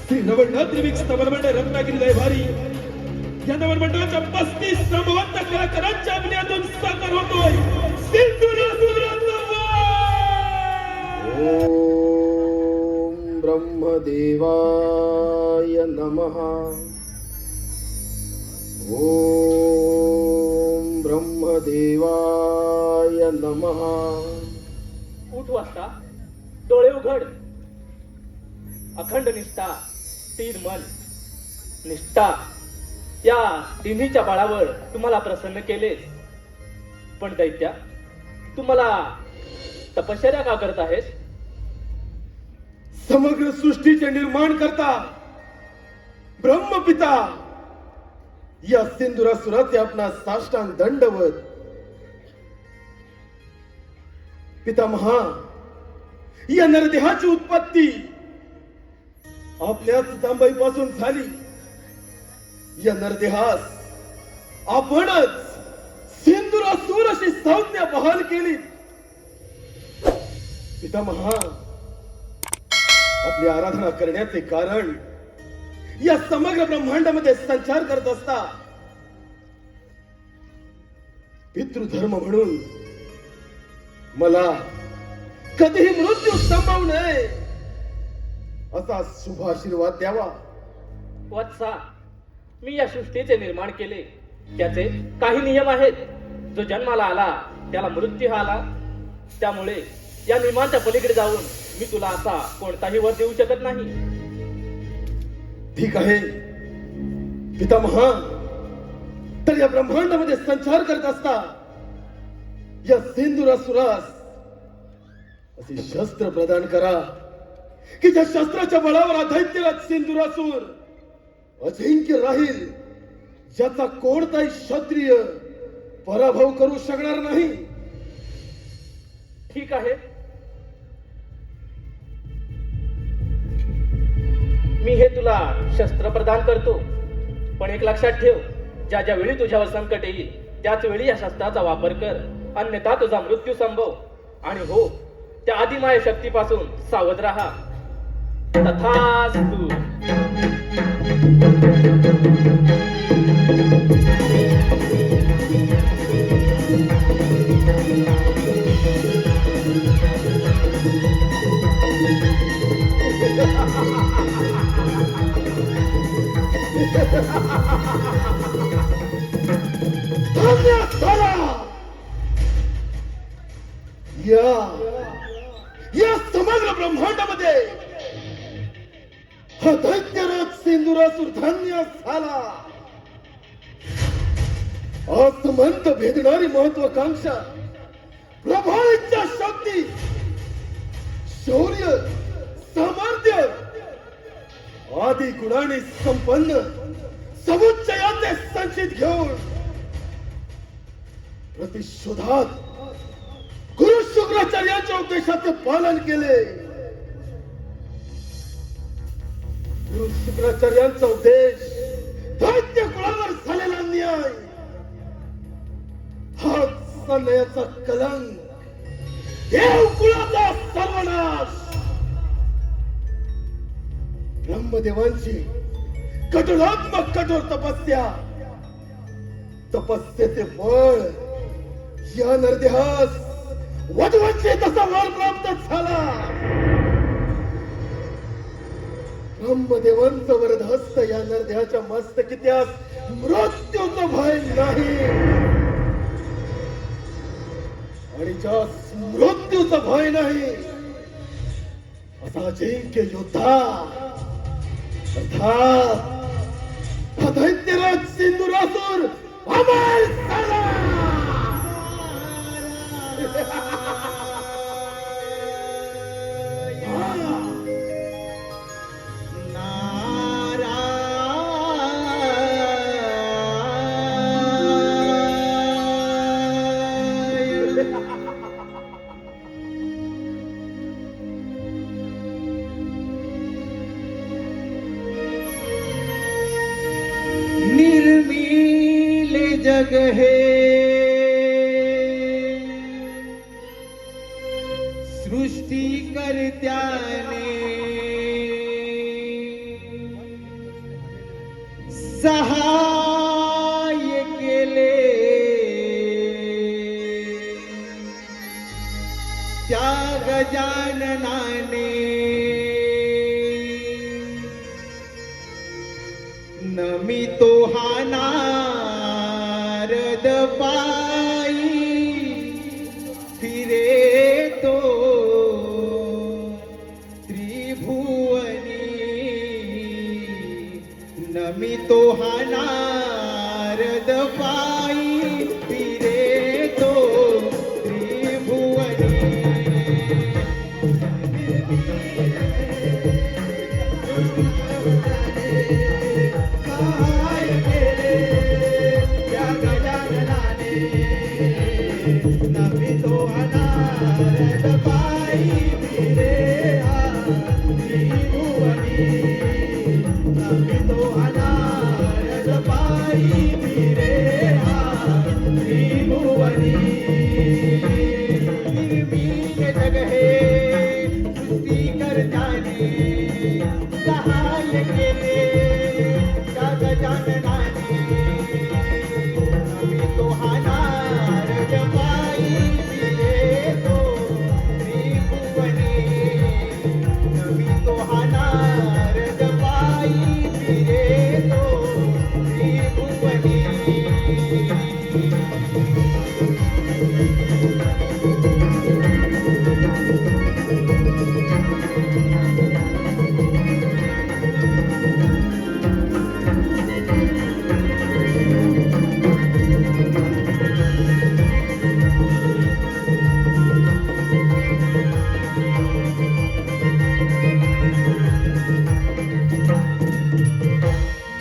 श्री नवनाथ त्रिविक स्तवनमंडळ रत्नागिरी दैभारी या नवनमंडळाच्या 35 नामवंत कलाकारांच्या अभिनयातून साकार होतोय सिंधुरासुराचा वार। ओम ब्रह्मदेवाय नमः। ओम ब्रह्मदेवाय नमः। उठ वाजता, डोळे उघड। अखंड निष्ठा, स्थिर मन, निष्ठा या तिन्हीच्या बळावर तुम्हाला प्रसन्न केलेस। पण दैत्या, तुम्हाला तपश्चर्या का करत आहेस? समग्र सृष्टीचे निर्माण करता ब्रह्मपिता या सिंधुरासुराचे आपणा साष्टांग दंडवत। पितामहा, या नरदेहाची उत्पत्ती आपल्याच जांभईपासून झाली। या नरदेहास आपणच सिंधुरासुर अशी संज्ञा बहाल केली। पितामहा, आपली आराधना करण्याचे कारण या समग्र ब्रह्मांडामध्ये संचार करत असता पितृधर्म म्हणून मला कधीही मृत्यू संभवू नये असा शुभ आशीर्वाद द्यावा। वत्सा, मी या सृष्टीचे निर्माण केले, त्याचे काही नियम आहेत। जो जन्माला आला त्याला मृत्यू हा आला। त्यामुळे या नियमांच्या पलीकडे जाऊन मी तुला असा कोणताही वर देऊ शकत नाही। ठीक आहे पितामहा, तर या ब्रह्मांडामध्ये संचार करत असता या सिंधुरासुरास असे शस्त्र प्रदान करा की ज्या शस्त्राच्या बळावर दैत्यराज सिंधुरासुर अजिंक्य राहील, ज्याचा कोणताही क्षत्रिय पराभव करू शकणार नाही। ठीक आहे, मी हे तुला शस्त्र प्रदान करतो। पण एक लक्षात ठेव, ज्या ज्या वेळी तुझ्यावर संकट येईल त्याच वेळी या शस्त्राचा वापर कर, अन्यथा तुझा मृत्यू संभव। आणि हो, त्या आदिमाय शक्तीपासून सावध राहा। तथास्तु। या समग्र ब्रह्मांडामध्ये हा दैत्यराज सिंधुरासुर धन्य झाला। आत्मंत भेदणारी महत्वाकांक्षा, प्रभावित शक्ती, शौर्य, सामर्थ्य आदी गुणांनी संपन्न समुच्चयाचे संचित घेऊन प्रतिशोधात गुरु शुक्राचार्यांच्या उपदेशाचे पालन केले। गुरु शुक्राचार्यांचा उपदेश दैत्य कुळावर झालेला न्याय, हा सन्याचा कलंक, देव कुळाचा सर्वनाश, ब्रह्मदेवांची कठोरात्मक कठोर तपस्या, तपस्येचे फळ या नरदेहास वधवंशी तसा वर प्राप्त झाला। ब्रह्मदेवांचं वरदहस्त या नरदेहाच्या मस्तकी त्यास मृत्यूचं भय नाही। आणि ज्या मृत्यूचं भय नाही असा अजिंक्य योद्धा अर्थात हा दैत्यराज सिंधुरासुर अमर झाला। निर्मील जग है सृष्टी करत्याने सहाय केले त्या गजाननाने नमितो हा नारद पायी फिरे तो त्रिभुवनी नमितो हा नारद पायी फिरे तो त्रिभुवनी सहाय केले त्या गजाननाने नमितो हा नारद पायी फिरे त्रिभुवनी नमितो हा नारद पायी फिरे त्रिभुवनी निर्मील जग हे सृष्टी करताने सहाय केले त्या गजाननाने नमितो हा नारद पायी फिरे तो त्रिभुवनी नमितो हा नारद पायी फिरे तो त्रिभुवनी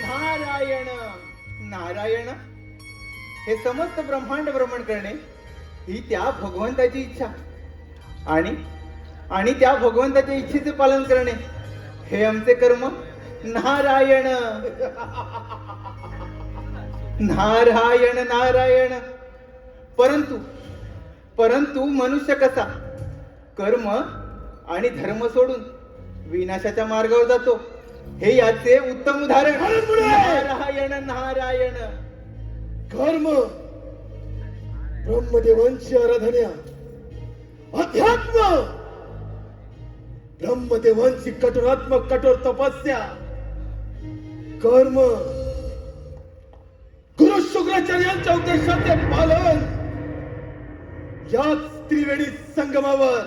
नारायण नारायण हे समस्त ब्रह्मांड भ्रमण करणे ही त्या भगवंताची इच्छा आणि त्या भगवंताच्या इच्छेचे पालन करणे हे आमचे कर्म नारायण नारायण नारायण परंतु मनुष्य कसा कर्म आणि धर्म सोडून विनाशाच्या मार्गावर जातो हे याचे उत्तम उदाहरण नारायण नारायण कर्म ब्रह्मदेवांची आराधना अध्यात्म ब्रह्मदेवांची कठोर तपस्या कर्म गुरु शुक्राचार्यांच्या उद्देशाचे पालन याच त्रिवेणी संगमावर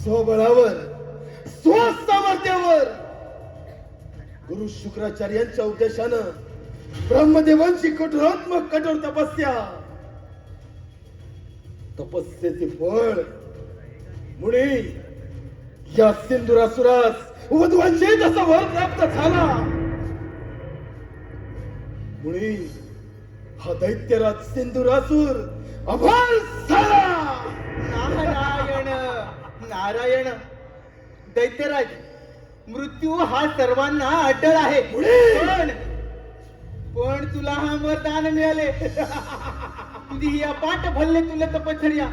स्वबळावर स्वसामर्थ्यावर गुरु शुक्राचार्यांच्या उद्देशानं ब्रह्मदेवांची कठोर तपस्येचे फळ मुळे या सिंधुरासुरास वधूंचे जसा वर प्राप्त झाला मुळे हा दैत्यराज सिंधुरासुर अमर झाला. नारायण नारायण दैत्यराज मृत्यू हा सर्वांना अड्डळ आहे पण तुला हा वरदान मिळाले तुझी ही अपाट भल्ले तुला तपश्चर्या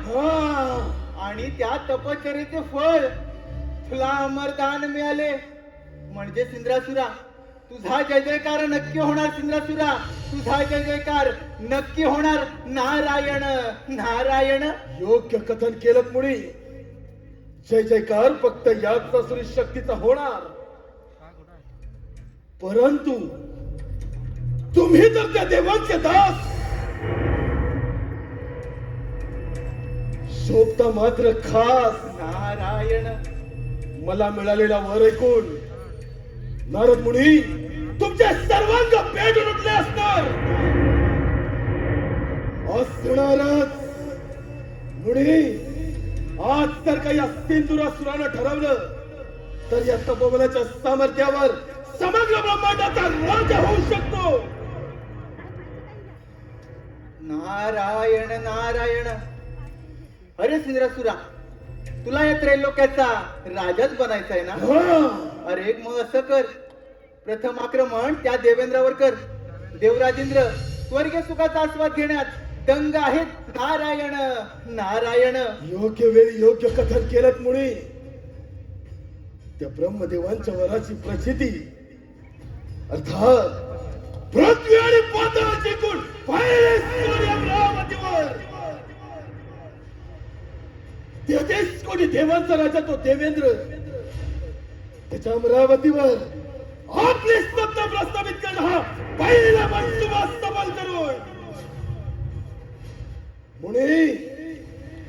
आणि त्या तपश्चर्याचे फळ तुला अमरदान मिळाले म्हणजे सिंद्रासुरा तुझा जय जयकार नक्की होणार. सिंद्रासुरा तुझा जय जयकार नक्की होणार. नारायण नारायण योग्य कथन केलं मुळे जय जयकार फक्त याच असुरी शक्तीचा होणार परंतु तुम्ही तर त्या देवांचे दास शोभता मात्र खास. नारायण मला मिळालेला वर ऐकून नारद मुनी तुमचे सर्वांग पेटून उठले असणारच मुनी. आज तर काही सिंधुरासुरानं ठरवलं तर या तपोबलाच्या सामर्थ्यावर समग्र ब्रह्मांडाचा राजा होऊ शकतो. नारायण नारायण अरे सिंद्रासुरा तुला या त्रैलोक्याचा राजाच बनायचा आहे ना. अरे मग असं कर प्रथम आक्रमण त्या देवेंद्रावर कर. देवराजेंद्र स्वर्गीय सुखाचा आस्वाद घेण्यात दंग आहेत. नारायण नारायण योग्य वेळी योग्य कथन केलं मुळे त्या ब्रह्मदेवांच्या वराची प्रचिती अर्थात पृथ्वी आणि पाताळ जिंकून पहिले सूर्य अमरावतीवर 33 कोटी देवांचा राजा तो देवेंद्र त्याच्या अमरावतीवर आपले सत्ता प्रस्थापित करणं हा पहिला मनसुबा सफल करून मुनी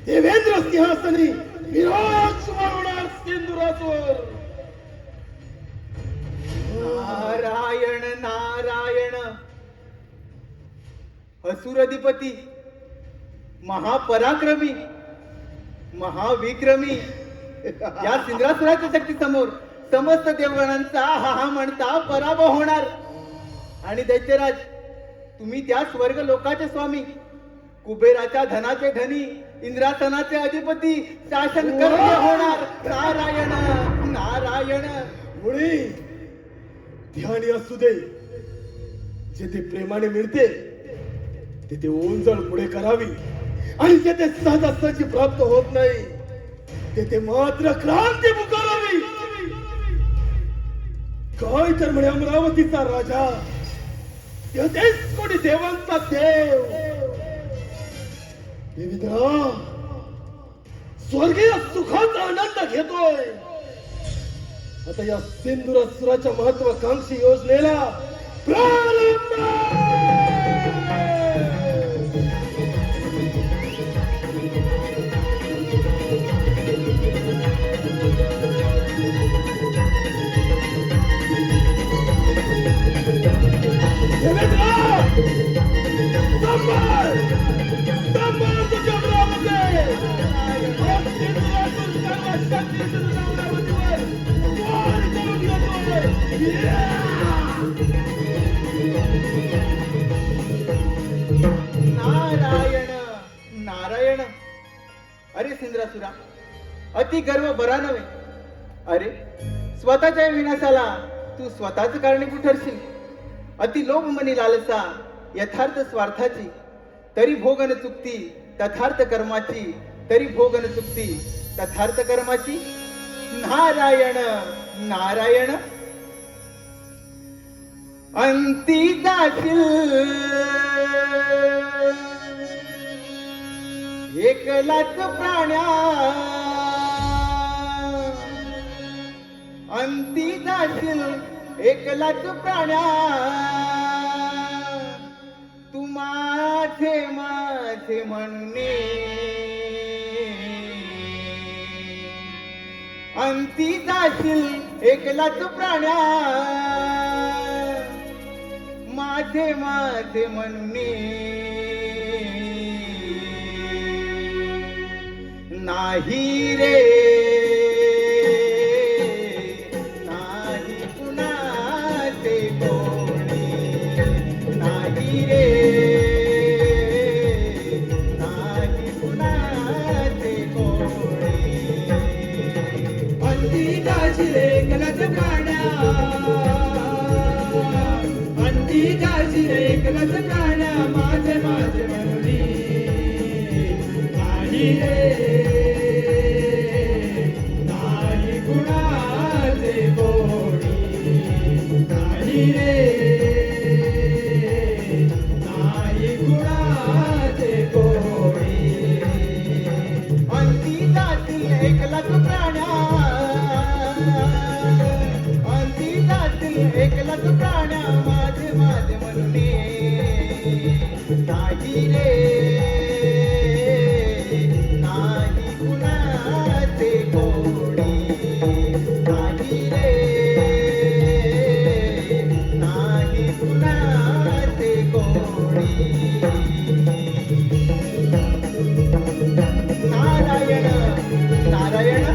देवेंद्र सिंहासनी विराज होणार सिंधुराजवर. नारायण नारायण. असुरधिपती, महापराक्रमी, महाविक्रमी या सिंद्रासुराच्या शक्ती समोर समस्त देवगणांचा हा म्हणता पराभव होणार. आणि दैत्यराज, तुम्ही त्या स्वर्ग लोकाचे स्वामी, कुबेराच्या धनाचे धनी, इंद्रासनाचे अधिपती, शासन कर्ते होणार. नारायण नारायण. मुळे ध्यानी असू दे, जेथे प्रेमाने मिळते तेथे ओंजळ पुढे करावी आणि जेथे सहजासहजी प्राप्त होत नाही तेथे मात्र क्रांती पुकारावी. काय तर म्हणे अमरावतीचा राजा, 33 कोटी देवांचा देव देवेंद्र स्वर्गीय सुखाचा आनंद घेतोय. आता या सिंधुरासुराच्या महत्वाकांक्षी योजनेला प्रारंभ. नारायण नारायण. अरे सिंद्रासुरा, अति गर्व बरा नव्हे. अरे स्वतःच्या विनाशाला तू स्वतःच कारणीभूत ठरशील. अति लोभ मनी लालसा यथार्थ स्वार्थाची, तरी भोगन चुकती तथार्थ कर्माची, तरी भोगन चुकती तथार्थ कर्माची. नारायण नारायण. अंती जाशील एकलाच प्राण्या, अंती जाशील एकलाच प्राण्या, तू माझे माझे म्हणणे. अंती जाशील एकलाच प्राण्या, माझे माझे म्हणणे. नाही रे नाही कुणाचे कोणी, नाही रे नाही कुणाचे कोणी. अंती जाशील एकलाच प्राण्या, अंती जाशील एकलाच प्राण्या, माझे माझे म्हणणी. नाही रे नाही कुणाचे कोणी, नाही रे नाही कुणाचे कोणी. अंती जातील एकलाच प्राण्या, अंती जातील एकलाच प्राण्या, माझे माझे म्हणणे. नाही रे नाही कुणाचे कोणी, नाही रे नाही कुणाचे कोणी. नारायण नारायण.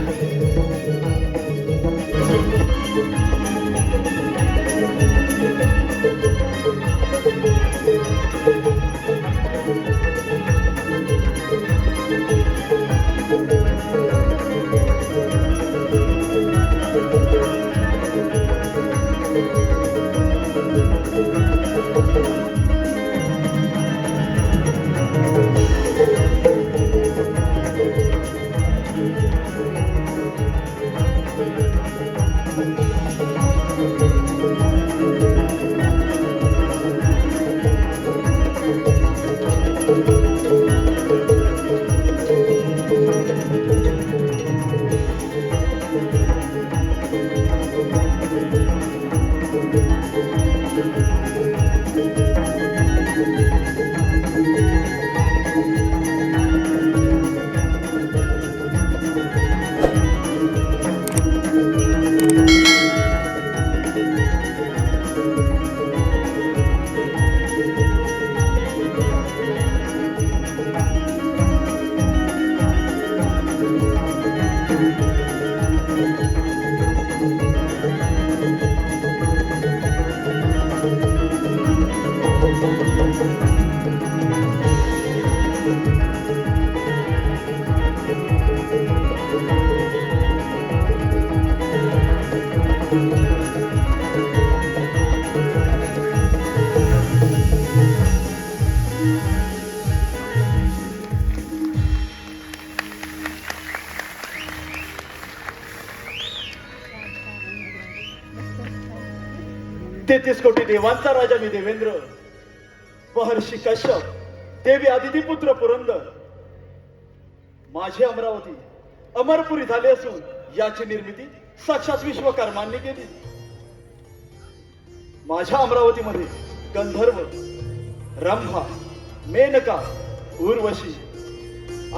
तेहतीस कोटी देवांचा राजा मी देवेंद्र, महर्षी कश्यप, देवी आदिती पुत्र पुरंदर. माझी अमरावती अमरपुरी झाली असून याची निर्मिती साक्षात विश्वकर्मांनी केली. माझ्या अमरावतीमध्ये गंधर्व, रंभा, मेनका, उर्वशी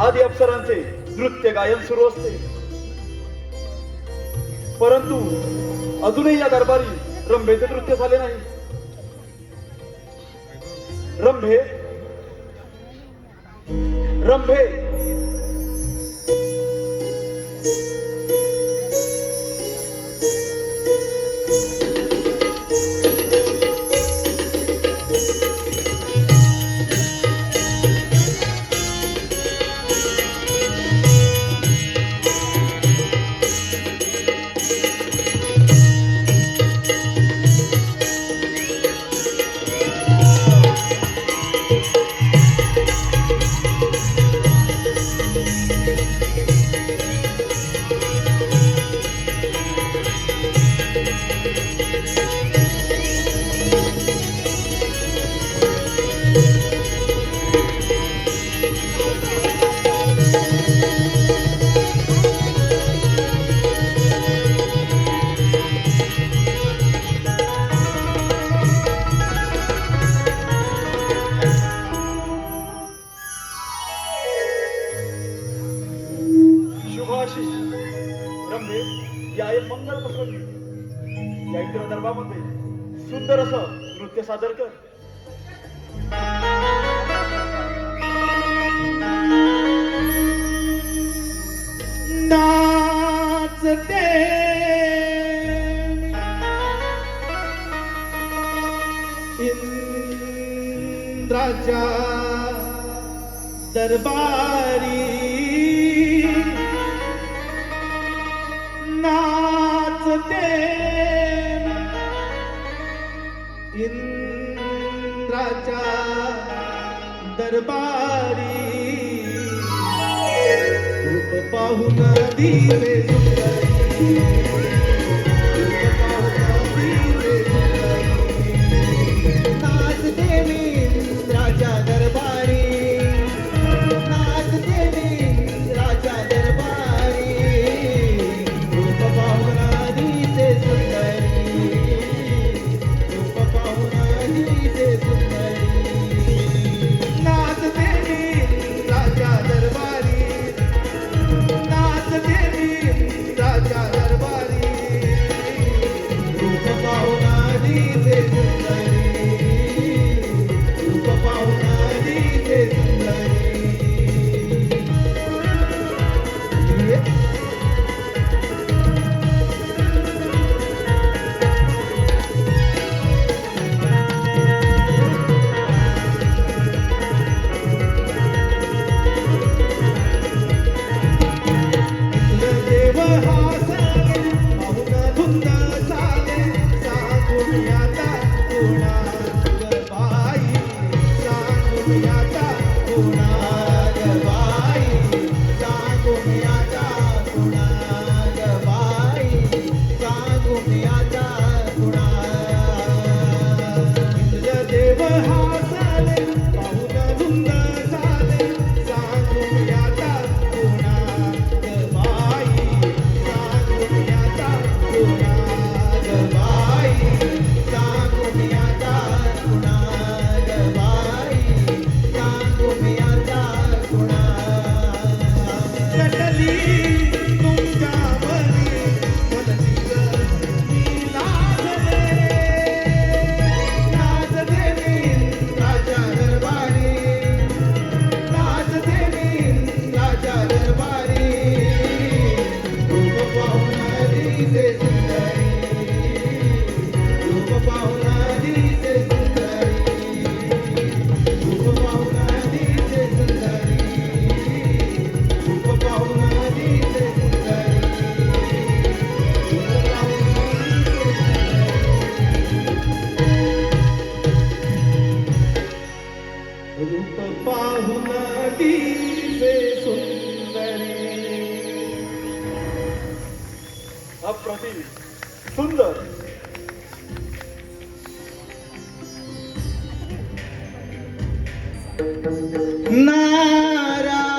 आदी अप्सरांचे नृत्य गायन सुरू असते. परंतु अजूनही या दरबारी रंभेचे नृत्य झाले नाही. रंभे रंभे रंभे या एक मंगल प्रसंगी या इंद्र दरबारामध्ये सुंदर असं नृत्य सादर कर. नाचते इंद्राच्या दरबारी, नाचते इंद्राच्या दरबारी, रूप पाहून दिवे सुंदरी, रूप पाहून दिवे सुंदरी, नाचते इंद्राच्या दरबारी, नाचते इंद्राच्या दरबारी, रूप पाहून दिवे सुंदरी, रूप पाहून दिवे सुंदरी, नाचते इंद्राच्या दरबारी, नाचते इंद्राच्या दरबारी, रूप पाहून दिवे सुंदरी, रूप पाहून दिवे सुंदरी. देव हासले पाहून धुंद झाले, सांगून आता कोणाग बाई, सांगून आता कोणाग बाई, सांगून आता कोणाग बाई, सांगून आता कोणाग. इंद्रदेव हासले पाहून धुंद झाले, सांगून आता कोणाग बाई, सांगून आता कोणाग रूप पाहुणा दिसे सुंदरी रूप पाहुणा दिसे सुंदरी रूप पाहुणा दिसे सुंदरी रूप पाहुणा दिसे सुंदरी अप्रतिम सुंदर नारायण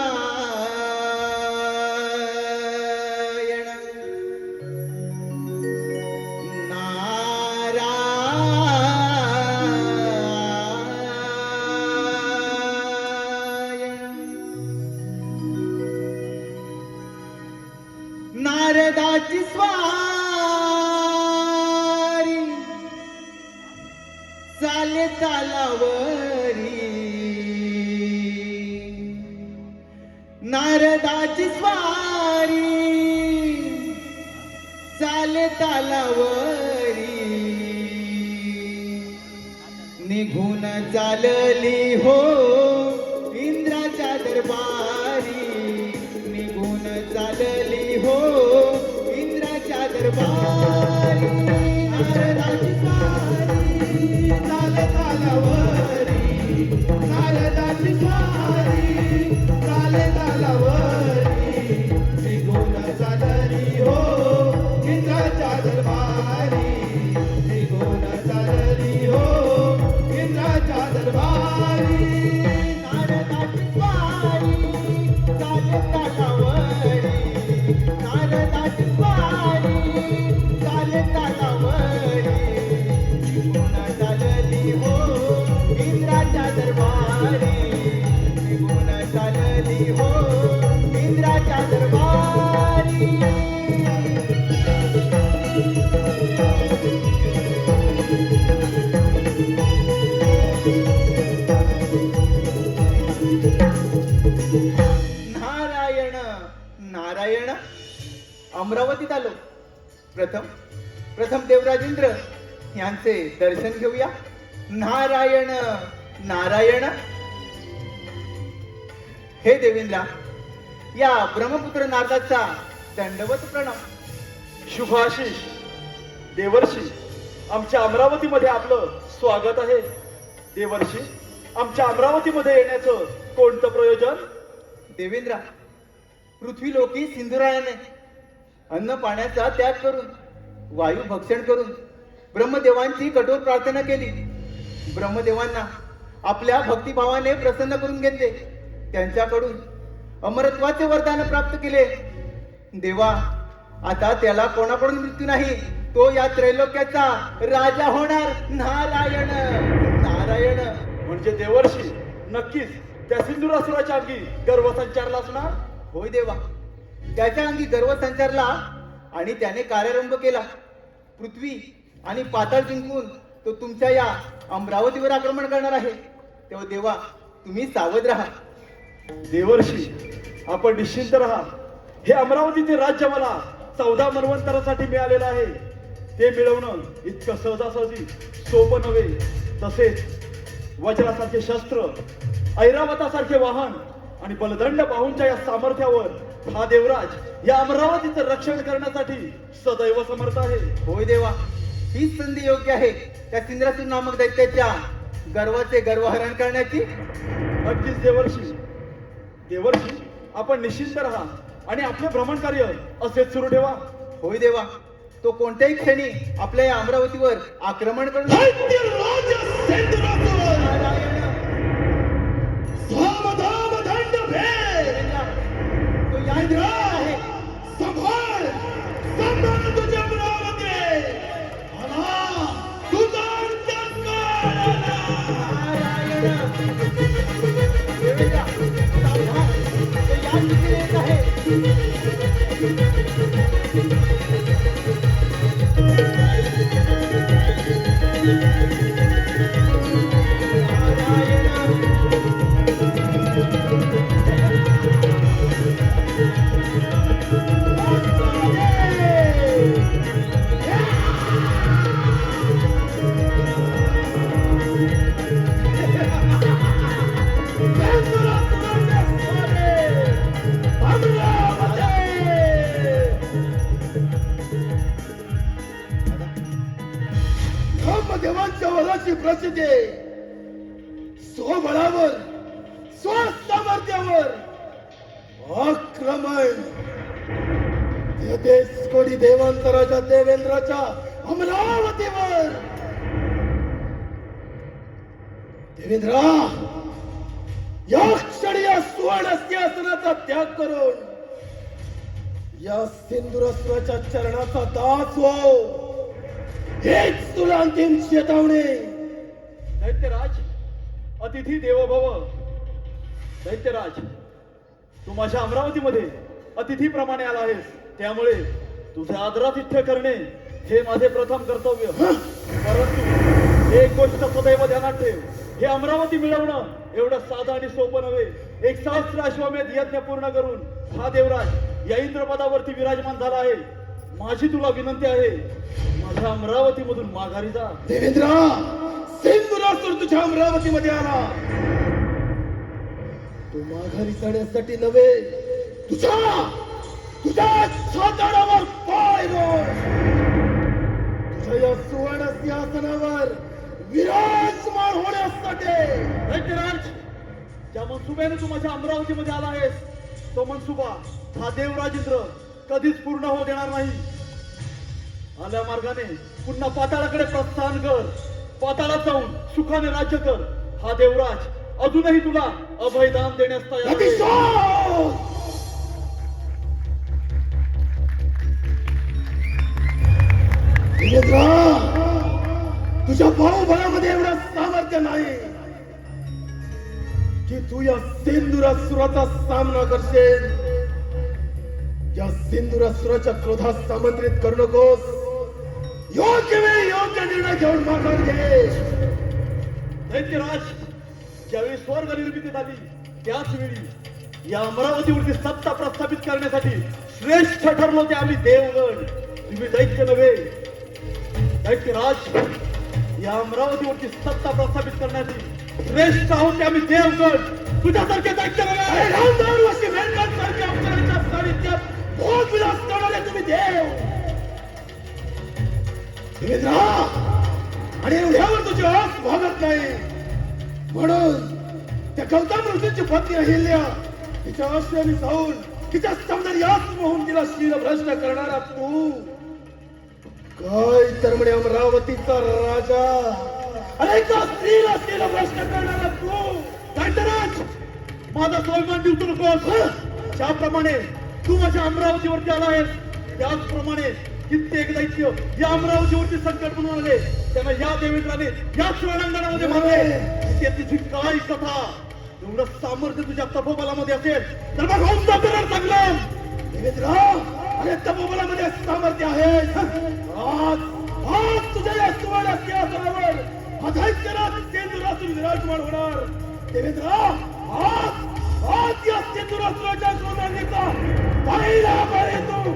नारदाची स्वारी चाले तालावरी नारदाची स्वारी चाले तालावरी निघून चालली हो इंद्राच्या दरबारी निघून चालली हो इंद्राच्या दरबारी नारदाची स्वारी चाले तालावरी नारदाची स्वारी चाले तालावरी निघून चालली हो इंद्राच्या दरबारी निघून चालली हो इंद्राच्या दरबारी नारदाची स्वारी चाले तालावरी नारदाची स्वारी चाले तालावरी निघून चालली हो इंद्राच्या दरबारी निघून चालली हो इंद्राच्या दरबारी नारायण नारायण अमरावतीत आलो प्रथम देवराजेंद्र यांचे दर्शन घेऊया नारायण नारायण हे देवेंद्रा या ब्रह्मपुत्र नारदाचा दंडवत प्रणाम शुभाशीष देवर्षी आमच्या अमरावतीमध्ये आपलं स्वागत आहे. देवर्षी आमच्या अमरावतीमध्ये येण्याचं कोणतं प्रयोजन? देवेंद्रा पृथ्वी लोकी सिंधुरायाने अन्न पाण्याचा त्याग करून वायू भक्षण करून ब्रह्मदेवांची कठोर प्रार्थना केली. ब्रह्मदेवांना आपल्या भक्तिभावाने प्रसन्न करून घेतले. त्यांच्याकडून अमरत्वाचे वरदान प्राप्त केले. देवा आता त्याला कोणाकडून मृत्यू नाही. तो या त्रैलोक्याचा राजा होणार. नारायण नारायण. म्हणजे देवर्षी नक्कीच त्या सिंधुरासुराच्या अंगी गर्व संचारला असणार. होय देवा त्याच्या अंगी गर्व संचारला आणि त्याने कार्यारंभ केला. पृथ्वी आणि पाताळ जिंकून तो तुमच्या या अमरावतीवर आक्रमण करणार आहे. तेव्हा देवा तुम्ही सावध राहा. देवर्षी आपण निश्चिंत राहा. हे अमरावतीचे राज्य मला 14 मन्वंतरासाठी मिळालेलं आहे. ते मिळवणं इतकं सहजासहजी सोपं नव्हे. तसेच वज्रासारखे शस्त्र, ऐरावतासारखे वाहन आणि बलदंड बाहूंच्या या सामर्थ्यावर हा देवराज या अमरावतीचं रक्षण करण्यासाठी सदैव समर्थ आहे. होय देवा हीच संधी योग्य आहे त्या सिंद्रासूर नामक दैत्याच्या गर्वाचे गर्वहरण करण्याची. अगदीच देवर्षी. देवर्षी आपण निश्चिंत राहा आणि आपले भ्रमण कार्य असेच सुरू ठेवा. होय देवा तो कोणत्याही क्षणी आपल्या या अमरावतीवर आक्रमण करून तो या आहे. संभाळ संभाळ तुझ्या अमरावती. आला तुझा काळ आला. देवेंद्रा, सावधान. तो या दिशेने येत आहे. देवांच्या वराची प्रचिती आहे. स्वबळावर स्वसामर्थ्यावर आक्रमण तेच कोणी देवांतराच्या देवेंद्राच्या अमरावतीवर. देवेंद्रा, या क्षणी या सुवर्ण सिंहासनाचा त्याग करून या सिंधुराष्ट्राच्या चरणाचा दास हो. हेच तुला अंतिम चेतावणी. दैत्यराज, अतिथी देवो भव. दैत्यराज, तू माझ्या अमरावतीमध्ये अतिथीप्रमाणे आला आहेस, त्यामुळे तुझे आदरातिथ्य करणे हे माझे प्रथम कर्तव्य. परंतु एक गोष्ट सदैव ध्यानात ठेव, हे अमरावती मिळवणं एवढं साधं आणि सोपं नव्हे. 1 सहस्त्र अश्वमेध यज्ञ पूर्ण करून हा देवराज या इंद्रपदावरती विराजमान झाला आहे. माझी तुला विनंती आहे, माझ्या अमरावतीमधून माघारी जा. देवेंद्रा, सिंधुराष्ट्र तुझ्या अमरावतीमध्ये आला. तू माघारी जाण्यासाठी नव्हे, तुझ्या छाताडावर पाय रोव. तुझ्या या सुवर्ण सिंहासनावर विराजमान होण्यासाठी. दैत्यराज, ज्या मनसुब्याने तू माझ्या अमरावतीमध्ये आला आहेस, तो मनसुबा हा देवराज इंद्र कधीच पूर्ण होऊ देणार नाही. आल्या मार्गाने पुन्हा पाताळाकडे प्रस्थान कर. पाताळात जाऊन सुखाने राज्य कर. हा देवराज अजूनही तुला अभयदान देण्यास तयार आहे. प्रतिशोध! देवेंद्रा, तुझ्या बाहुबलामध्ये एवढं सामर्थ्य नाही की तू या सिंधुरासुराचा सामना करशील. या सिंधुरासुराच्या क्रोधात आमंत्रित करू नकोस. योग्य वेळी योग्य निर्णय घेऊन माघार घे. दैत्यराज, ज्यावेळी स्वर्ग निर्मिती झाली त्याच वेळी या अमरावतीवरती सत्ता प्रस्थापित करण्यासाठी श्रेष्ठ ठरलो ते आम्ही देवगण, तुम्ही दैत्य नव्हे. दैत्यराज, या अमरावतीवरती सत्ता प्रस्थापित करण्यासाठी श्रेष्ठ आहोत ते आम्ही देवगण, तुझ्यासारखे दैत्य नव्हे. दारूशी मेंढरांसारख्या अवताराच्या सानिध्यात भोगविलास करणारे तुम्ही देव. देवेंद्रा, आणि एवढ्यावर तुझी आस भागत नाही. म्हणून त्या गौतम ऋषीची पत्नी अहिल्या तिच्या आश्रमी जाऊन तिच्या सौंदर्यास मोहून तिला शीलभ्रष्ट करणारा तू. काय तर म्हणे अमरावतीचा राजा, अरे का स्त्रीला शीलभ्रष्ट करणारा तू. दैत्यराज, माझा स्वाभिमान देऊ नकोस. ज्याप्रमाणे तू माझ्या अमरावतीवरती आला आहेस, त्याचप्रमाणे कित्येक दैत्य या अमरावतीवरती संकट म्हणून आले. त्यांना या देवेंद्राने याच रणांगणामध्ये मारले. त्याची काय कथा. एवढं सामर्थ्य तुझ्या तपोबलामध्ये असेल तर मग होऊन जा करणार संग्राम. देवेंद्रा, अरे तपोबलामध्ये सामर्थ्य आहे. आज तुझ्या या सुवर्ण सिंहासनावर हा दैत्यराज सिंधुरासुर विराजमान होणार. देवेंद्रा, आज या सिंधुरासुराच्या सोनांनीचा पहिला बळी तू.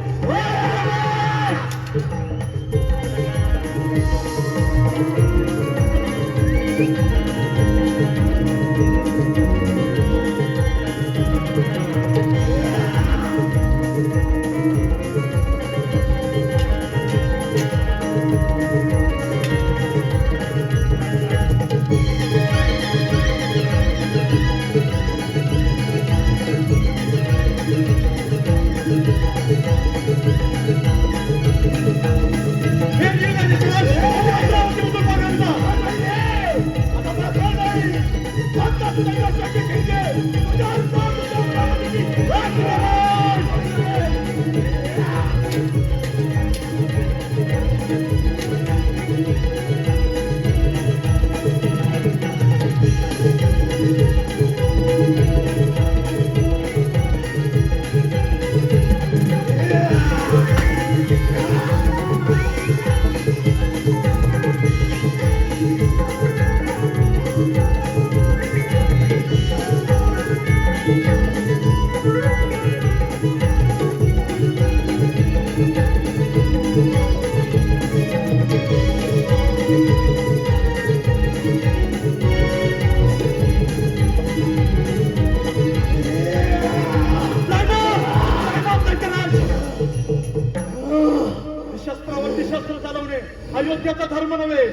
शस्त्रावरती शस्त्र चालवणे हा योग्याचा धर्म नव्हे.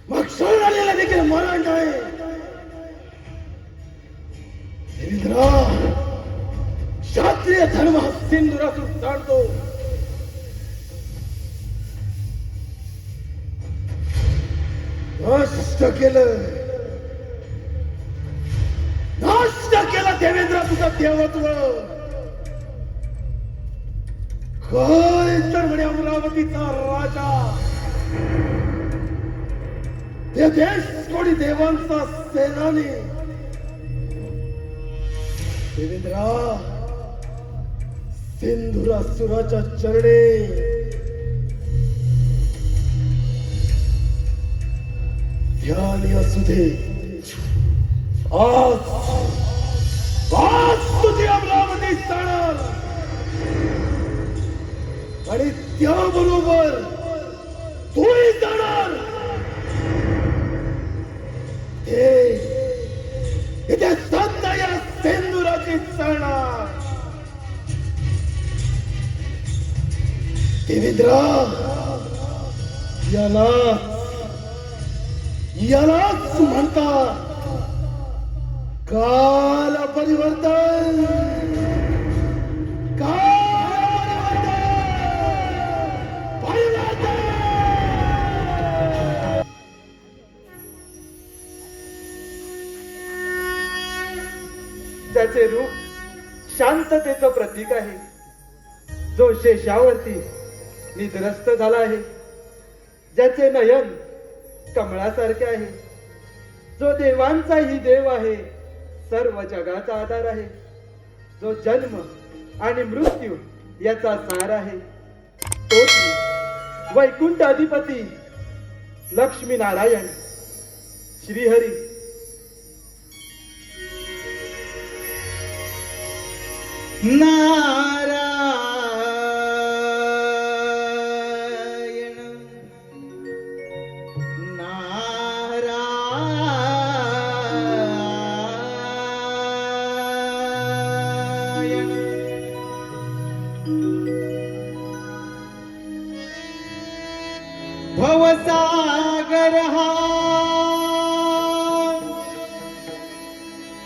मग शरण आलेला देखील मरण नाही. देवेंद्र, क्षत्रिय धर्म हा सिंधुरातून जाणतो. नष्ट केलं देवेंद्र तुझं देवत्व. काय तर म्हणे अमरावतीचा राजा, ते देश कोणी देवांचा सेनानी. देवेंद्र, सिंधुरासुराच्या चरणी ध्यानी असू दे. आज तुझी अमरावती जाणार आणि त्याबरोबर तूही जाणार. इथे सत्ता या सिंधुराची चालणार. देवेंद्र, यालाच म्हणतात काल परिवर्तन. त्याचे रूप शांततेचं प्रतीक आहे, जो शेषावरती निद्रस्त झाला आहे. ज्याचे नयन कमळासारखे आहे, जो देवांचाही देव आहे, सर्व जगाचा आधार आहे, जो जन्म आणि मृत्यू याचा सार आहे. तोच मी, वैकुंठ अधिपती लक्ष्मी नारायण श्रीहरी. भवसागर हा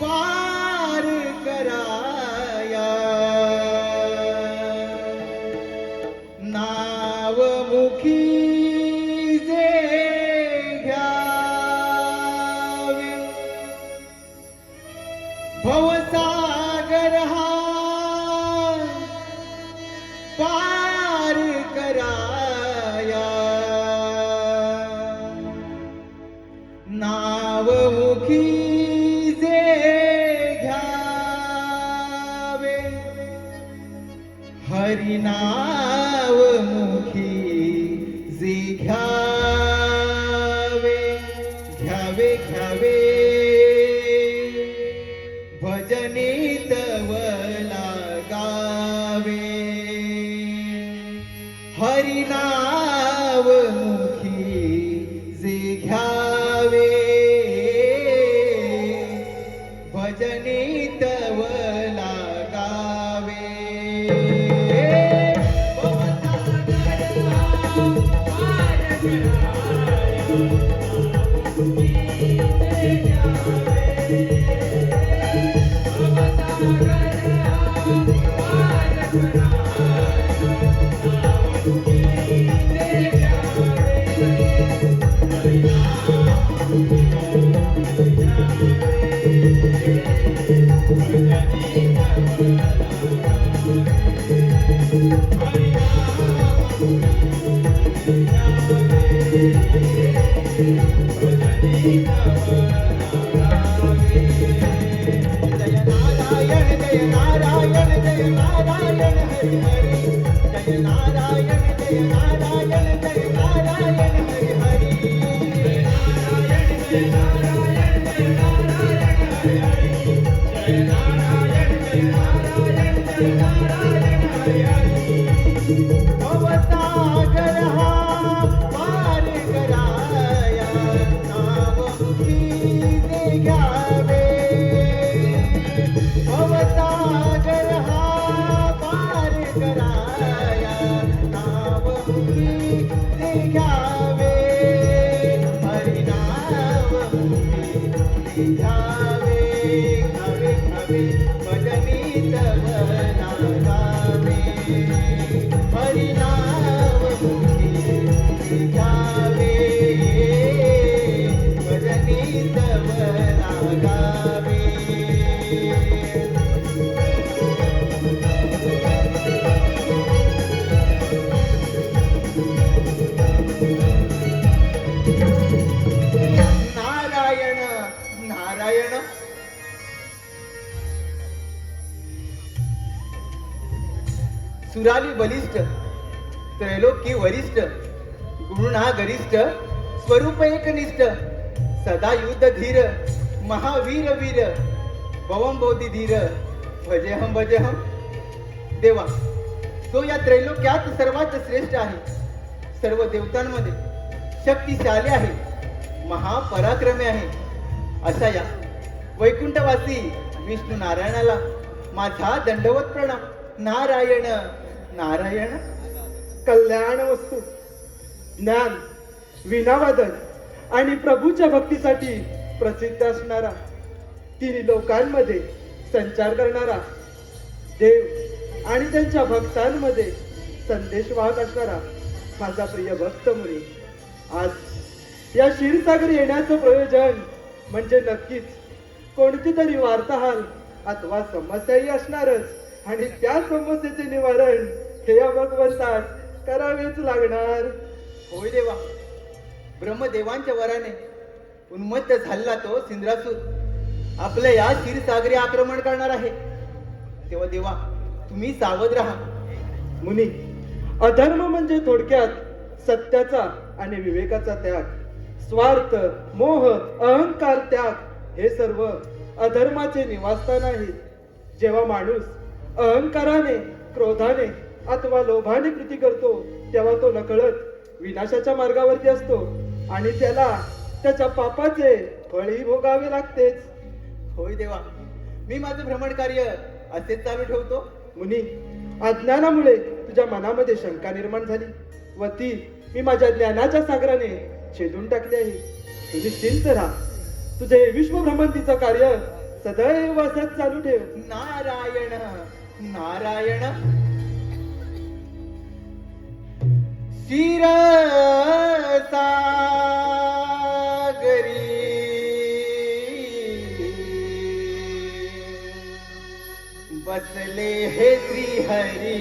पार कराया, नावमुखी जे घ्यावे. भवसागर हा पार कराया, नावमुखी जे घ्यावे. हरिनावमुखी जे घ्यावे. घ्यावे घ्यावे भजनी तव लागावे. हरिनावमुखी जे घ्यावे. भजनी तव लागावे. भवसागर हा पार कराया, नावमुखी जे घ्यावे. भवसागर हा पार कराया, नावमुखी जे घ्यावे. हरिना घ्यावे घ्यावे घ्यावे भजनी तव नावे हरिनाम मुखी घ्यावे भजनी तव नागावे नारायण नारायण सुराली बलिष्ठ त्रैलोकी वरिष्ठ गुरुना गरिष्ठ स्वरूप एकनिष्ठ सदा युद्ध धीर महावीर वीर भवम बोधी धीर भजेहम देवा तो या त्रैलोक्यात सर्वात श्रेष्ठ आहे सर्व देवतांमध्ये शक्तिशाली आहे महापराक्रमी आहे अशा या वैकुंठवासी विष्णू नारायणाला माझा दंडवत प्रणाम नारायण नारायण कल्याण वस्तू ज्ञान विनावादन आणि प्रभूच्या भक्तीसाठी प्रसिद्ध असणारा तिन्ही लोकांमध्ये संचार करणारा देव आणि त्यांच्या भक्तांमध्ये संदेश वाहक असणारा माझा प्रिय भक्त मुनी आज या क्षीरसागरी येण्याचं प्रयोजन म्हणजे नक्कीच कोणती तरी वार्ताहर अथवा समस्याही असणारच आणि त्या समस्येचे निवारण हे या भगवंतास करावेच लागणार. होय देवा ब्रह्मदेवांच्या वराने उन्मत्त झाला तो सिंद्रासूर आपल्या या क्षीरसागरी आक्रमण करणार आहे तेव्हा देवा तुम्ही सावध राहा. मुनी अधर्म म्हणजे थोडक्यात सत्याचा आणि विवेकाचा त्याग स्वार्थ मोह अहंकार त्याग हे सर्व अधर्माचे निवासस्थान आहेत. जेव्हा माणूस अहंकाराने क्रोधाने अथवा लोभाने कृती करतो तेव्हा तो नकळत विनाशाच्या मार्गावरती असतो आणि त्याला त्याच्या पापाचे फळही भोगावे लागतेच. होय देवा मी माझं भ्रमण कार्य असेच चालू ठेवतो. मुनी अज्ञानामुळे तुझ्या मनामध्ये शंका निर्माण झाली व ती मी माझ्या ज्ञानाच्या सागराने छेदून टाकली आहे. तू निश्चिंत राहा तुझे विश्वभ्रमंतीचं कार्य सदैव असंच चालू ठेव. नारायण नारायण क्षीरसागरी बसले हे श्रीहरी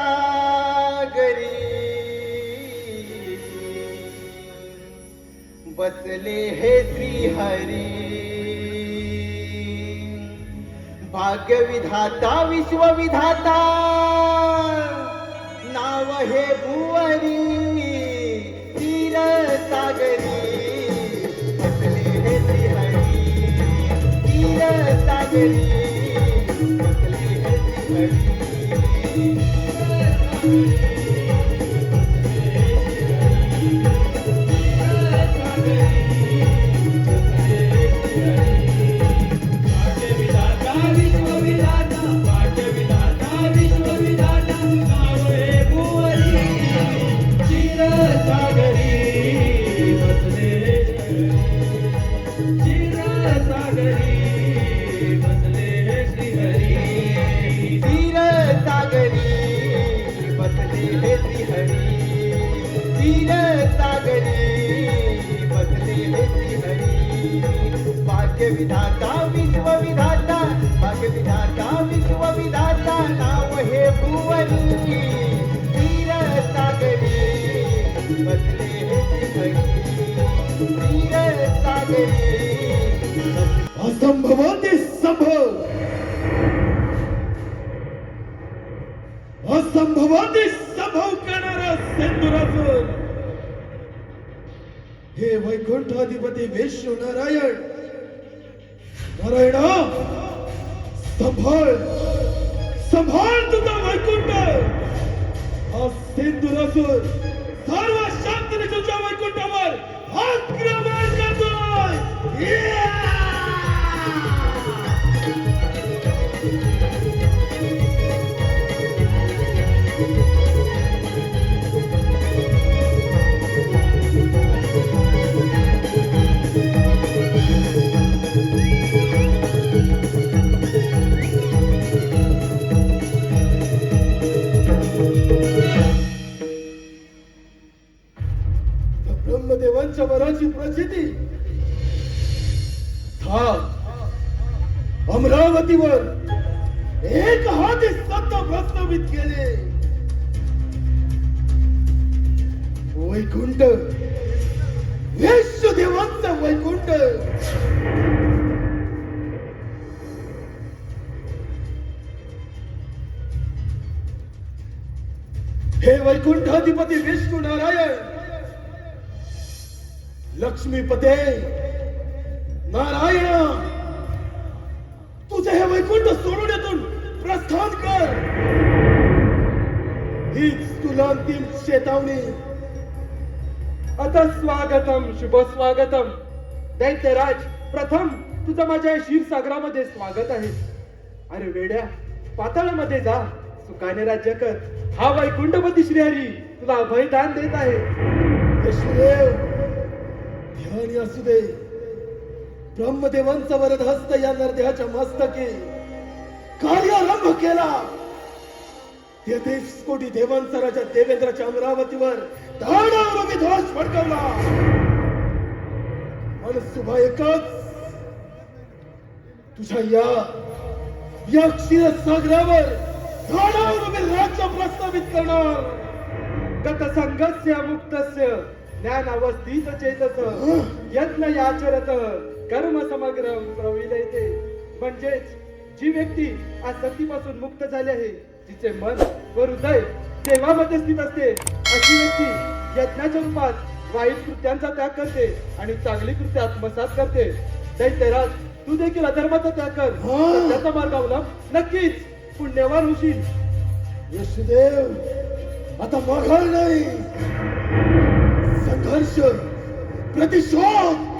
क्षीरसागरी बसले हे श्रीहरी भाग्यविधाता विश्वविधाता नाव हे भुवरी क्षीरसागरी बसले हे श्रीहरी क्षीरसागरी बसले हे श्रीहरी भाग्यविधाता विश्वविधाता भाग्यविधाता विश्वविधाता नाव हे भुवनी क्षीरसागरी बसले हे श्रीहरी क्षीरसागरी असंभवाचे संभव असंभवाचे संभव करणारा सिंधुरासूर हे वैकुंठाधिपती विष्णू नारायण नारायणा संभाळ संभाळ तुझा वैकुंठ हा सिंधुरासूर सर्व शांतीने तुझ्या वैकुंठावर आक्रमण करतोय. अमरावतीवर एक हाती सत्ता प्रस्तावित केले. वैकुंठ, देवांचा वैकुंठ. हे वैकुंठाधिपती विष्णू नारायण, लक्ष्मीपते नारायण, तुझे हे वैकुंठ सोडून येथून प्रस्थान कर. हीच तुला अंतिम चेतावणी. आता स्वागतम, शुभ स्वागतम. दैत्यराज, प्रथम तुझं माझ्या क्षीरसागरामध्ये स्वागत आहे. अरे वेड्या, पाताळामध्ये जा, सुखाने राज्य कर. हा वैकुंठपती श्रीहरी तुला अभयदान देत आहे. विष्णुदेव, ध्यानी असू दे. ब्रह्मदेवांचा वरद हस्त या नरदेहाच्या मस्तकी कार्यारंभ केला. 33 कोटी देवांचा राजा देवेंद्राच्या अमरावतीवर धाडारूपी ध्वज फडकवला. आणि सुभा एकच, तुझ्या या क्षीरसागरावर धाडारूपी राज्य प्रस्तावित करणार. गतसंगस्य मुक्तस्य ज्ञानावस्थित चेतस यत्न याचरत कर्म समग्रम प्रविलयते. म्हणजेच जी व्यक्ती आसक्तीपासून मुक्त झाली आहे, जिचे मन व हृदय देवामध्ये स्थित असते, अशी व्यक्ती यज्ञाच्या रूपात वाईट कृत्यांचा त्याग करते आणि चांगली कृत्य आत्मसात करते. दैत्यराज, तू देखील अधर्माचा त्याग कर. सत्याचा मार्ग अवलंब, नक्कीच पुण्यवान होशील. विष्णुदेव, आता माघार नाही. संघर्ष, प्रतिशोध.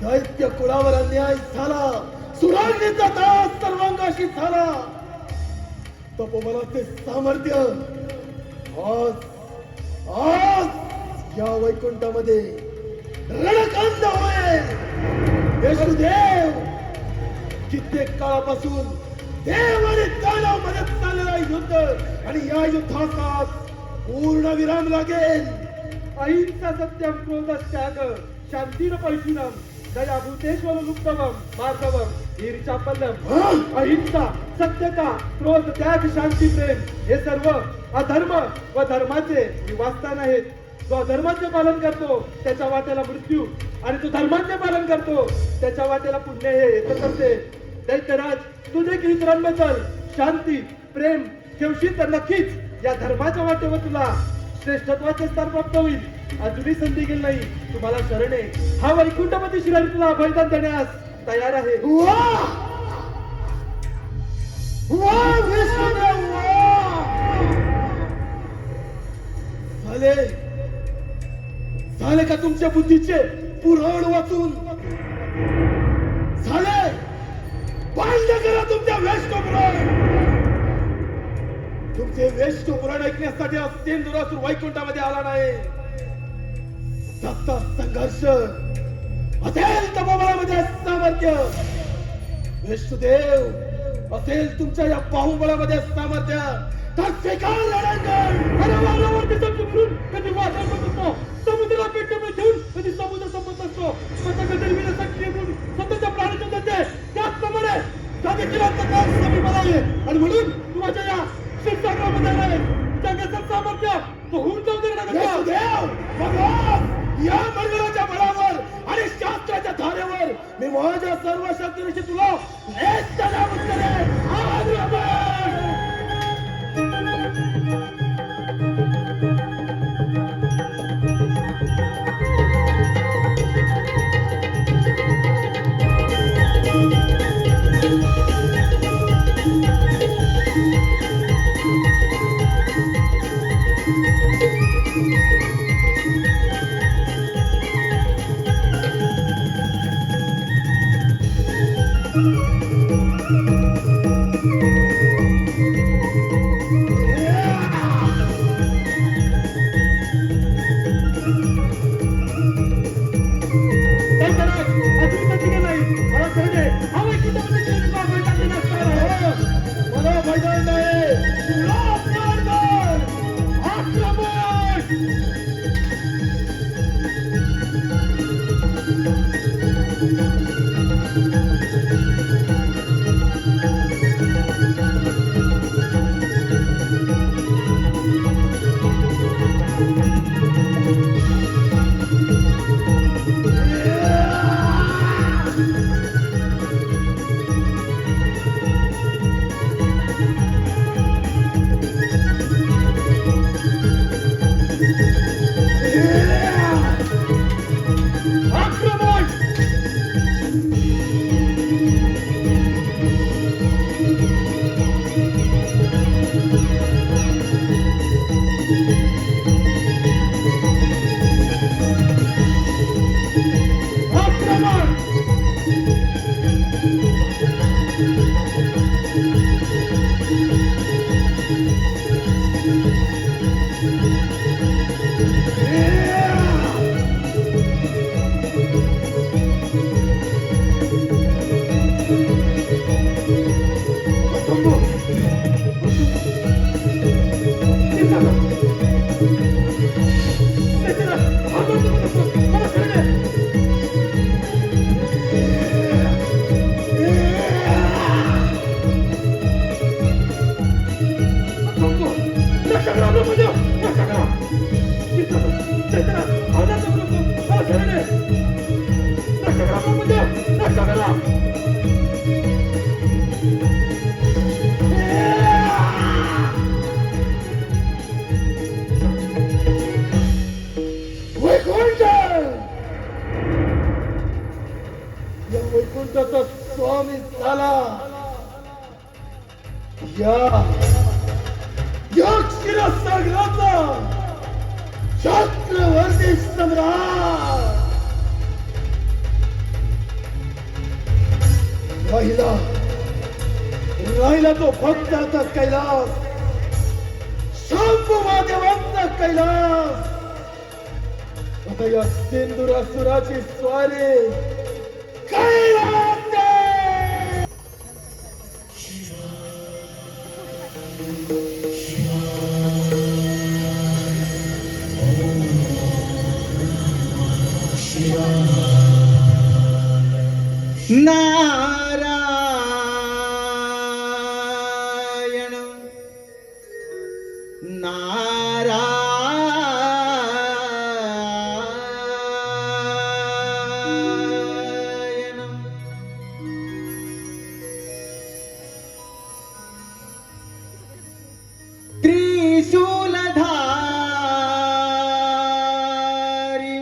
दैत्य कुळावर अन्याय झाला, सुराग्नीचा दास सर्वांगाशी झाला. तपोबलाचे सामर्थ्य आज या वैकुंठामध्ये रणकांत होईल. विष्णुदेव, कित्येक काळापासून देव आणि दानव मध्ये चाललेला युद्ध, आणि या युद्धाचा पूर्ण विराम लागेल. अहिंसा सत्यम क्रोधस्त्याग शांतीन पैशुनम दया भूतेश्वर लुप्तवम मार्गवम ईर्चापल्लम. अहिंसा, सत्यता, क्रोध, त्याग, शांती, प्रेम हे सर्व अधर्म व धर्माचे निवासस्थान आहेत. जो अधर्माचे पालन करतो त्याच्या वाट्याला मृत्यू, आणि जो धर्माचे पालन करतो त्याच्या वाट्याला पुण्य हे येतच असते. दैत्यराज, तू देखील इतरांबद्दल शांती, प्रेम ठेवशील तर नक्कीच या धर्माच्या वाटेवर तुला श्रेष्ठत्वाचे स्थान प्राप्त होईल. अजूनही संधी गेली नाही, तुम्हाला शरण आहे. हा वैकुंठपती श्रीहरी तुला अभयदान देण्यास तयार आहे. वाह! वाह विष्णुदेव, वाह! झाले का तुमच्या बुद्धीचे पुराण वाचून? झाले? बंद करा तुमच्या वेष्ट पुराण. तुमचे वेष्ट पुराण ऐकण्यासाठी आज सेंदुरासूर वैकुंठामध्ये आला नाही. सत्ता संघर्ष असेल तपोबळामध्ये सामर्थ्य. विष्णुदेव, असेल तुमच्या या बाहुबळामध्ये सामर्थ्य, तर स्वीकार लढांगण. अरे वारावरती समजून फिरून कधी वादळ होत असतो, समुद्राला पेटवून ठेवून कधी समुद्र संपत असतो. स्वतः कधी विनाशक्ती म्हणून स्वतःच्या प्राणाच्या देते, त्याचप्रमाणे त्या देखील आता काळ समीपाला आले. आणि म्हणून तू माझ्या या क्षीरसागरामध्ये आलाय. जगाचं सामर्थ्य तो होऊन जाऊ दे. विष्णुदेव, भगवान, या मंगळाच्या बळावर आणि शास्त्राच्या धारेवर मी माझ्या सर्व शक्तीनिशी तुला नेस्तनाबूत करेन. आज रमण! मला मैदान नाही, तुला मैदान. आक्रमण! वैकुंठ या वैकुंठाचा स्वामी झाला या क्षीरसागराचा चक्रवर्ती सम्राट राहिला तो भक्ताचा कैलास, शंभू महादेवांचा कैलास. आता या सिंदुरासुराची स्वारी कैलास आहे. नारायण नारायण त्रिशूलधारी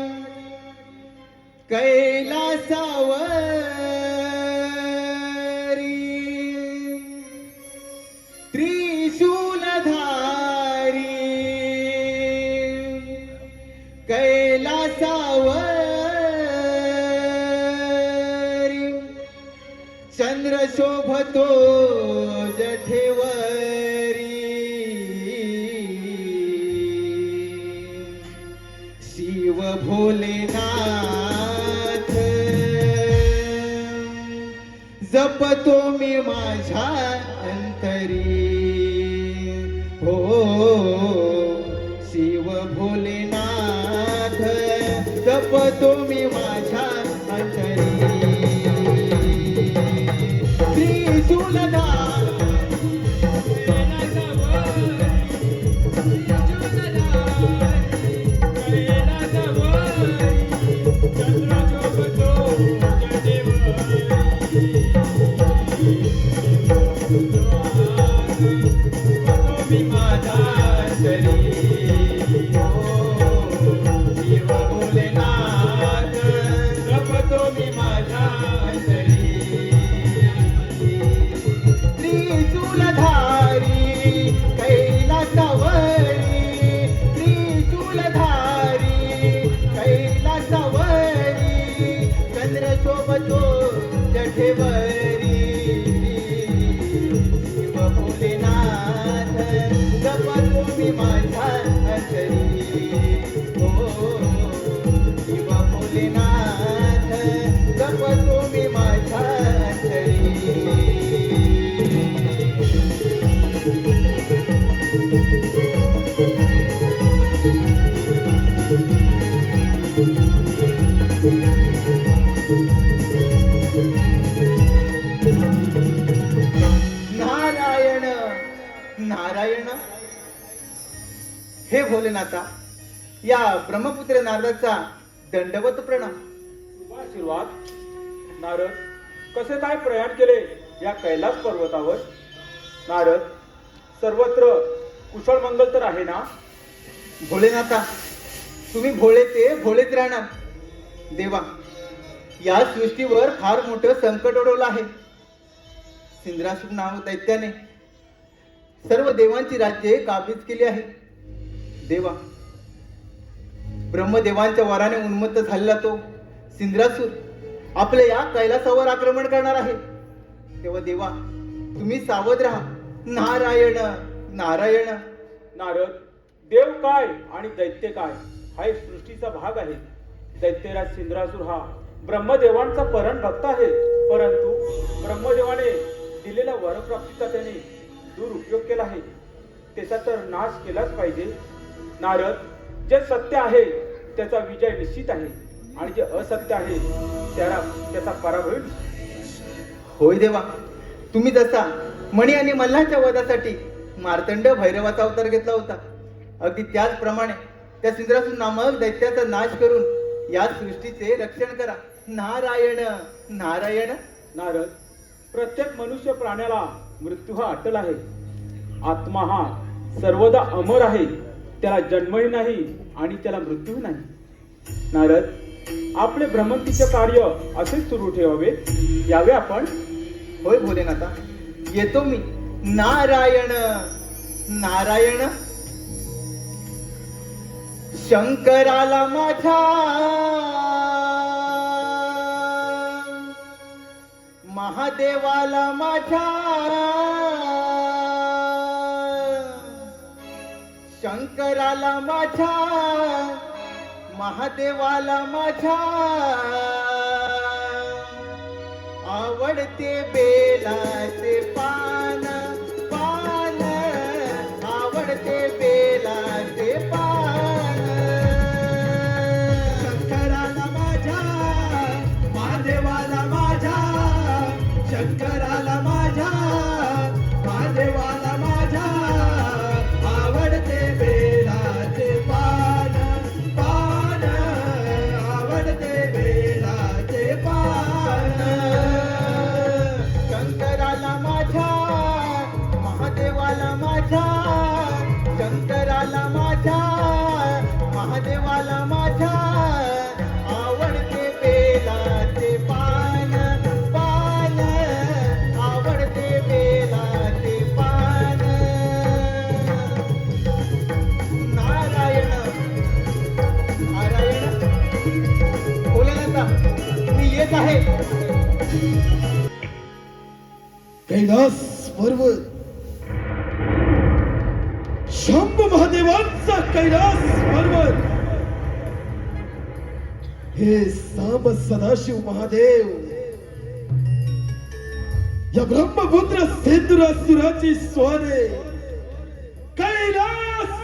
कैलासावरी त्रिशूलधारी कैलासावरी चंद्र शोभतो जठेवरी शिव भोलेनाथ जपतो मी माझ्या अंतरी. हो शिव भोलेनाथ जपतो मी माझ्या अंतरी. त्रिशूलधार नारायण. हे भोलेनाथा, या ब्रह्मपुत्र नारदाचा दंडवत प्रणाम. आशीर्वाद. नारद, कसे काय प्रयाण केले या कैलास पर्वतावर? नारद, सर्वत्र कुशळ मंगल तर आहे ना? भोलेनाथा, तुम्ही भोळे ते भोळेच राहणार. देवा, या सृष्टीवर फार मोठं संकट ओढवलं आहे. सिंद्रासूर नाव दैत्याने सर्व देवांची राज्ये काबीज केली आहे. देवा, ब्रह्मदेवांच्या वराने उन्मत्त झालेला तो सिंद्रासूर आपल्या या कैलासावर आक्रमण करणार आहे. तेव्हा देवा, तुम्ही सावध राहा. नारायण नारायण. नारद, देव काय आणि दैत्य काय हा एक सृष्टीचा भाग आहे. दैत्यराज सिंद्रासूर हा ब्रह्मदेवांचा परम भक्त आहे, परंतु ब्रह्मदेवाने दिलेल्या वरप्राप्तीचा त्याने दुरुपयोग केला आहे. त्याचा तर नाश केलाच पाहिजे. नारद, जे सत्य आहे त्याचा विजय निश्चित आहे आणि जे असत्य आहे त्याचा पराभव निश्चित. होय देवा, तुम्ही जसा मणी आणि मल्हारच्या वधासाठी मार्तंड भैरवाचा अवतार घेतला होता, अगदी त्याचप्रमाणे त्या सिंद्रासूर नामक दैत्याचा नाश करून या सृष्टीचे रक्षण करा. नारायण नारायण. नारद, प्रत्येक मनुष्य प्राण्याला मृत्यू हा अटल आहे. आत्मा हा सर्वदा अमर आहे. त्याला जन्मही नाही आणि त्याला मृत्यूही नाही. नारद, आपले भ्रमंतीचे कार्य असेच सुरू ठेवावे. यावे आपण. होय भोलेनाथा, येतो मी. नारायण नारायण. शंकराला माझ्या महादेवाला माझ्या शंकराला माझ्या महादेवाला माझ्या आवडते बेलाचे पान पान आवडते बेलाचे पान. शंकराला माझ्या महादेवाला माझ्या शंकराला माझ्या महादेवाला माझ्या आवडते बेलाचे पान पान आवडते बेलाचे पान. शंकराला माझ्या महादेवाला माझ्या शंकराला माझ्या महादेवाला माझ्या आवडते बेलाचे पान पान आवडते बेलाचे पान. नारायण नारायण. भोलेनाथा, मी येत आहे. कैलास पर्वत शंभ महादेवांचा कैलास पर्वत हे सांब सदाशिव महादेव या ब्रह्मपुत्र सेंदुरासुराची स्वाने कैलास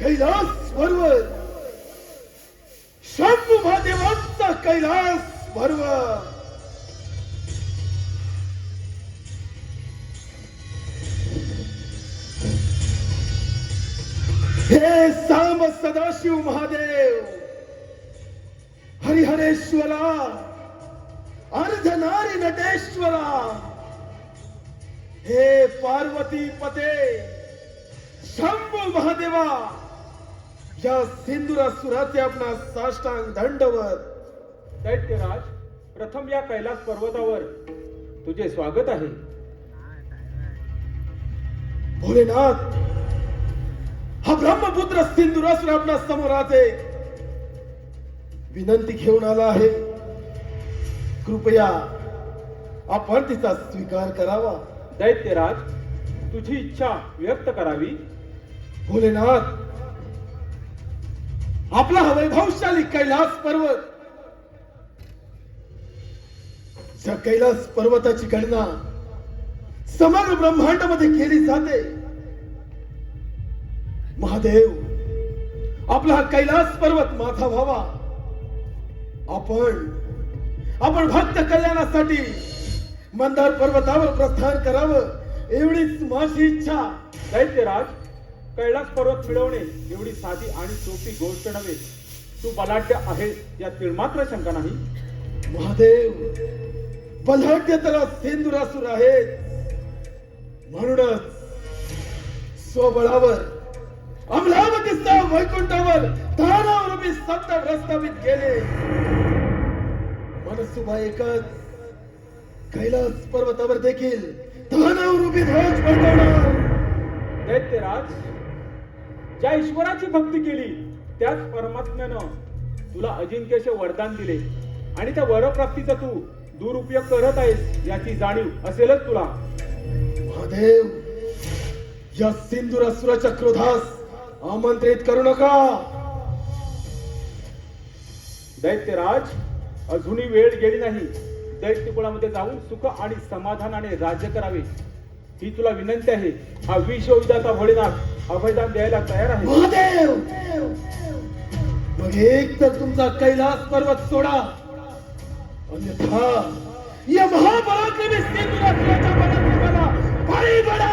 कैलास पर्वत शंभ महादेवांचा कैलास पर्वत हे सांब सदाशिव महादेव हरिहरेश्वरा अर्धनारी नटेश्वरा हे पार्वती पते शंभू महादेवा या सिंदुरासुराचे आपणा साष्टांग दंडवत. दैत्यराज, प्रथम या कैलास पर्वतावर तुझे स्वागत आहे. भोलेनाथ, हा ब्रह्मपुत्र सिंदुरासुर आपणा समोर आहे. विनंती घेऊन आला आहे. कृपया आपण तिचा स्वीकार करावा. दैत्यराज, तुझी इच्छा व्यक्त करावी. भोलेनाथ, आपला हा वैभवशाली कैलास पर्वत, ज्या कैलास पर्वताची गणना समग्र ब्रह्मांडामध्ये केली जाते. महादेव, आपला हा कैलास पर्वत माझा व्हावा. आपण भक्त कल्याणासाठी मंदार पर्वतावर प्रस्थान करावं एवढीच माझी इच्छा. दैत्यराज, कैलास पर्वत मिळवणे एवढी साधी आणि सोपी गोष्ट नव्हे. तू बलाढ्य आहे यात तिळमात्र शंका नाही. महादेव, बलाढ्य त्याला सिंदुरासुर आहे. म्हणूनच स्वबळावर अमरावतीचा वैकुंठावर दानवरूपी सत्ता प्रस्थापित केले. मनसुबा एकच कैलास पर्वतावर देखील दानवरूपी ध्वज फडकवणार. दैत्यराज, ज्या ईश्वराची भक्ती केली त्याच परमात्म्यानं तुला अजिंक्यचे वरदान दिले आणि त्या वरप्राप्तीचा तू दुरुपयोग करत आहेस याची जाणीव असेलच तुला. महादेव, या सिंदुरासुराच्या क्रोधास आमंत्रित करू नका. दैत्यराज, अजूनही वेळ गेली नाही. दैत्य कुळामध्ये जाऊन सुख आणि समाधानाने राज्य करावे ही तुला विनंती आहे. हा विश्वविधाता भोलेनाथ अभयदान द्यायला तयार आहे. महादेव मग एक तर तुमचा कैलास पर्वत सोडा, अन्यथा या महापराक्रमी सिंधुराष्ट्राच्या पराक्रमाला बळी पडा.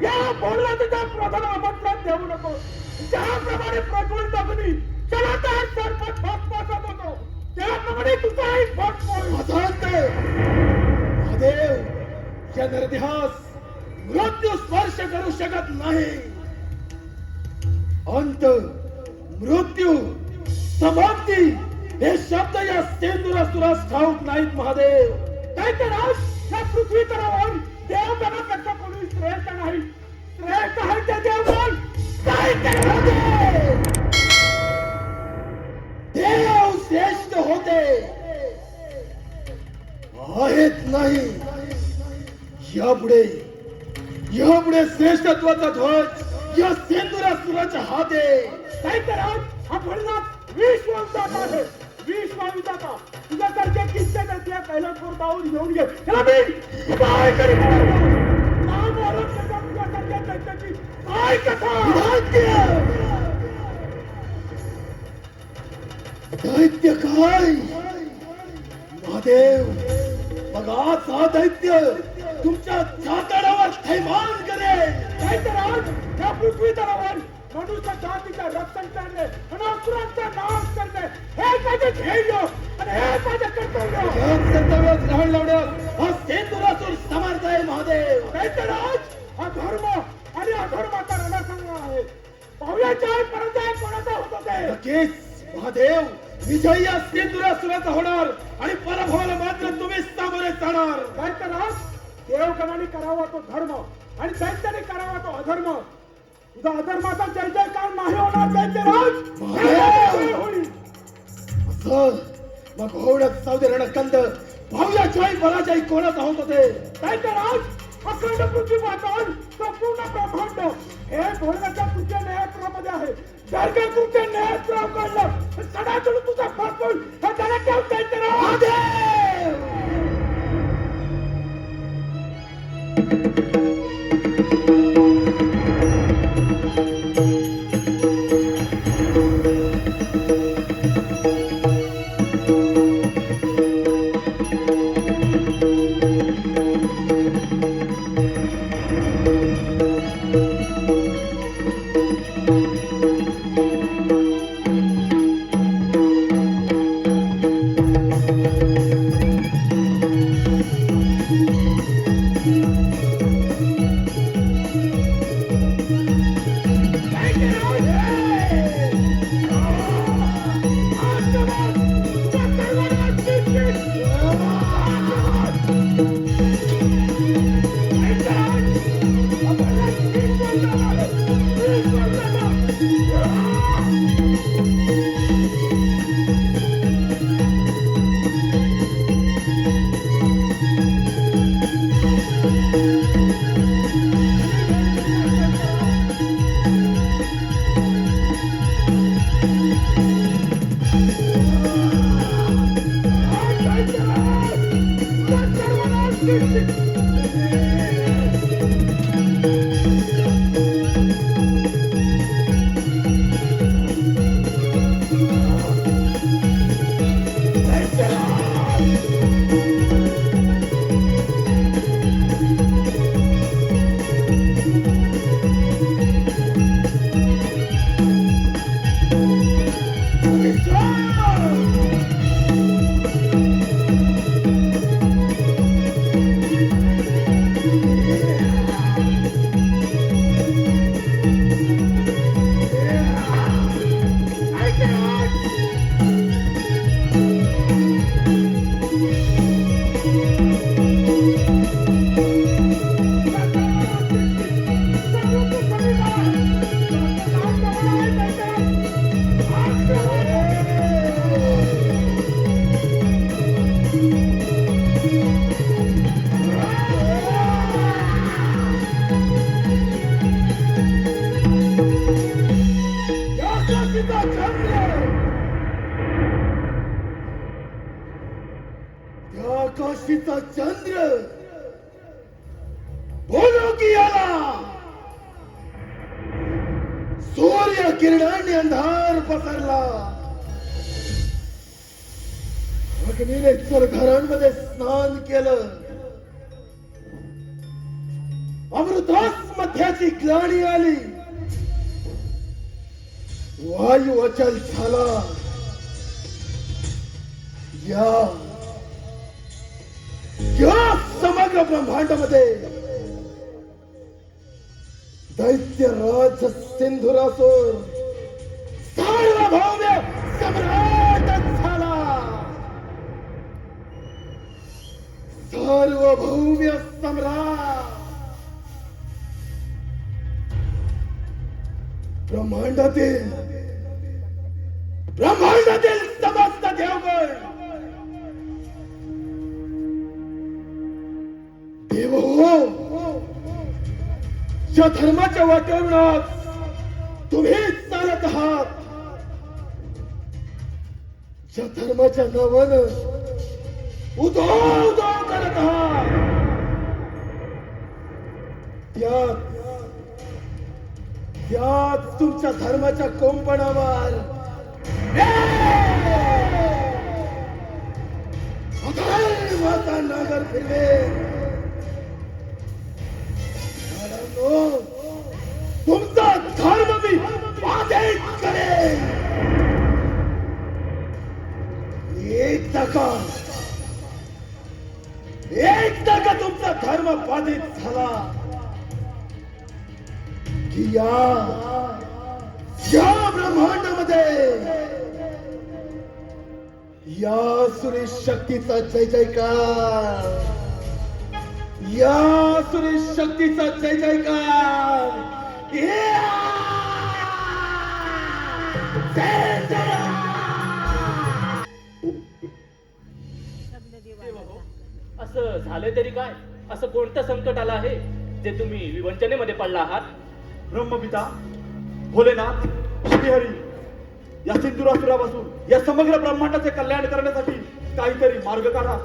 या भोलेनाथाच्या प्रधान आमंत्रण देऊ नको. ज्याप्रमाणे प्रज्वलित अग्नी जलाधार सर्पात भस्मासात होतो त्याप्रमाणे तुझाही भस्म होईल. महादेव या नरदेहास मृत्यू स्पर्श करू शकत नाही. अंत, मृत्यू, समाप्ती हे शब्द या सिंधुरासुरास ठाऊक नाहीत. महादेव काय करास या पृथ्वी तलावर देवगणापेक्षा कोणी श्रेष्ठ नाही. श्रेष्ठ आहे ते देवगण. काय करास देव श्रेष्ठ होते आहेत नाही. यापुढे श्रेष्ठत्वाचा ध्वज या सिंधुरासुराच्या हात आहे. काय करास हा भोलेनाथ विश्वविधाता आहे. विश्वविधाता तुझ्यासारखे किस्से त्या कैलासवर जाऊन घेऊन घे. त्याला मी काय करीन? नाम ओळख त्याच्या तुझ्यासारख्या दैत्याची काय कथा? दैत्य काय? महादेव मग आज हा दैत्य तुमच्या छातडावर थैमान करेल. काय करास या पृथ्वी तलावर मनुष्य जातीचं रक्षण करणे आणि असुरांचा नाश करणे हे माझे ध्येय आणि हे माझे कर्तव्य. जग कर्तव्यात ग्रहण लावण्यास हा सिंधुरासुर समर्थ आहे. महादेव दैत्यराज हा धर्म आणि अधर्माचा रणसंग्राम आहे. पाहुयाच्या परंतु कोणाचा होतो ते नक्कीच महादेव विजय या सिंधुरासुराचा होणार आणि पराभवाला मात्र तुम्हीच सामोरे जाणार. दैत्यराज देवगणाने करावा तो धर्म आणि दैत्याने करावा तो अधर्म. तुझा अधर्माचा जय जयकार नाही होणार दैत्यराज. महादेव! होईल असं मग होण्यात सावधी रणकंद भाऊयाच्याही बलाच्याही कोणाचा होत होते. दैत्यराज अखंड पृथ्वी पातळ संपूर्ण ब्रह्मांड हे भोलेनाथच्या तुझ्या नेत्रामध्ये आहे. जर का तुझ्या नेत्राव काढलं तर सडाचून तुझा फाटून हे त्याला ठेव दैत्यराज. महादेव! मावशीचा चंद्र बोलो की आला. सूर्य किरणांनी अंधार पसरला. अग्नीने घरांमध्ये स्नान केलं. अमृतास मध्याची ग्लानी आली. वायू अचल झाला. या समग्र ब्रह्मांडामध्ये दैत्यराज सिंधुरासुर सार्वभौम सम्राट झाला. सार्वभौम सम्राट. ब्रह्मांडातील समस्त देवगण देव हो, ज्या धर्माच्या वाटेवर तुम्हीच चालत आहात, ज्या धर्माच्या नावानं उदो उदो करत आहात, त्यात तुमच्या धर्माच्या कोंपणावर अधर्माचा नागर फिरवे. तुमचा धर्म मी बाधित करेन. एकदा का तुमचा धर्म बाधित झाला की या ब्रह्मांडामध्ये या सुरी शक्तीचा जय जयकार. या सुरी शक्तीचा जय जयकार. जय जय. असं झाले तरी काय? असं कोणतं संकट आलं आहे जे तुम्ही विवंचनेमध्ये पडला आहात? ब्रह्मपिता भोलेनाथ श्रीहरी या सिंधुरासुरापासून या समग्र ब्रह्मांडाचे कल्याण करण्यासाठी काहीतरी मार्ग काढा.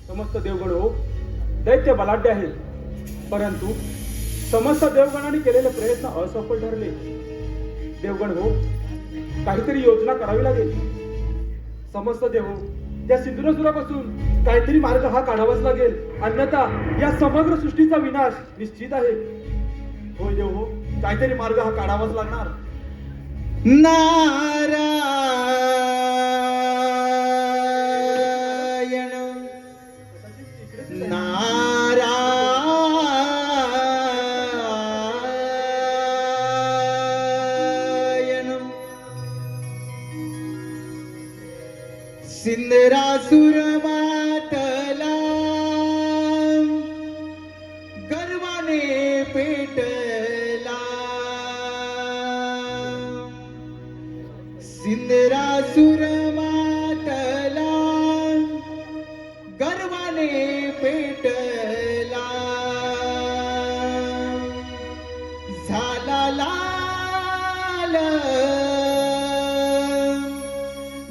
समस्त देवगण हो, दैत्य बलाढ्य आहे, परंतु समस्त देवगणांनी केलेले प्रयत्न असफल ठरले. देवगण हो, काहीतरी योजना करावी लागेल. समस्त देव हो, त्या सिंधुरासुरापासून काहीतरी मार्ग हा काढावाच लागेल, अन्यथा या समग्र सृष्टीचा विनाश निश्चित आहे. होय देव हो, काहीतरी मार्ग हा काढावाच लागणार. सिंधुरासुर मातला गर्वाने पेटला. सिंधुरासुर मातला गर्वाने पेटला. झाला लाल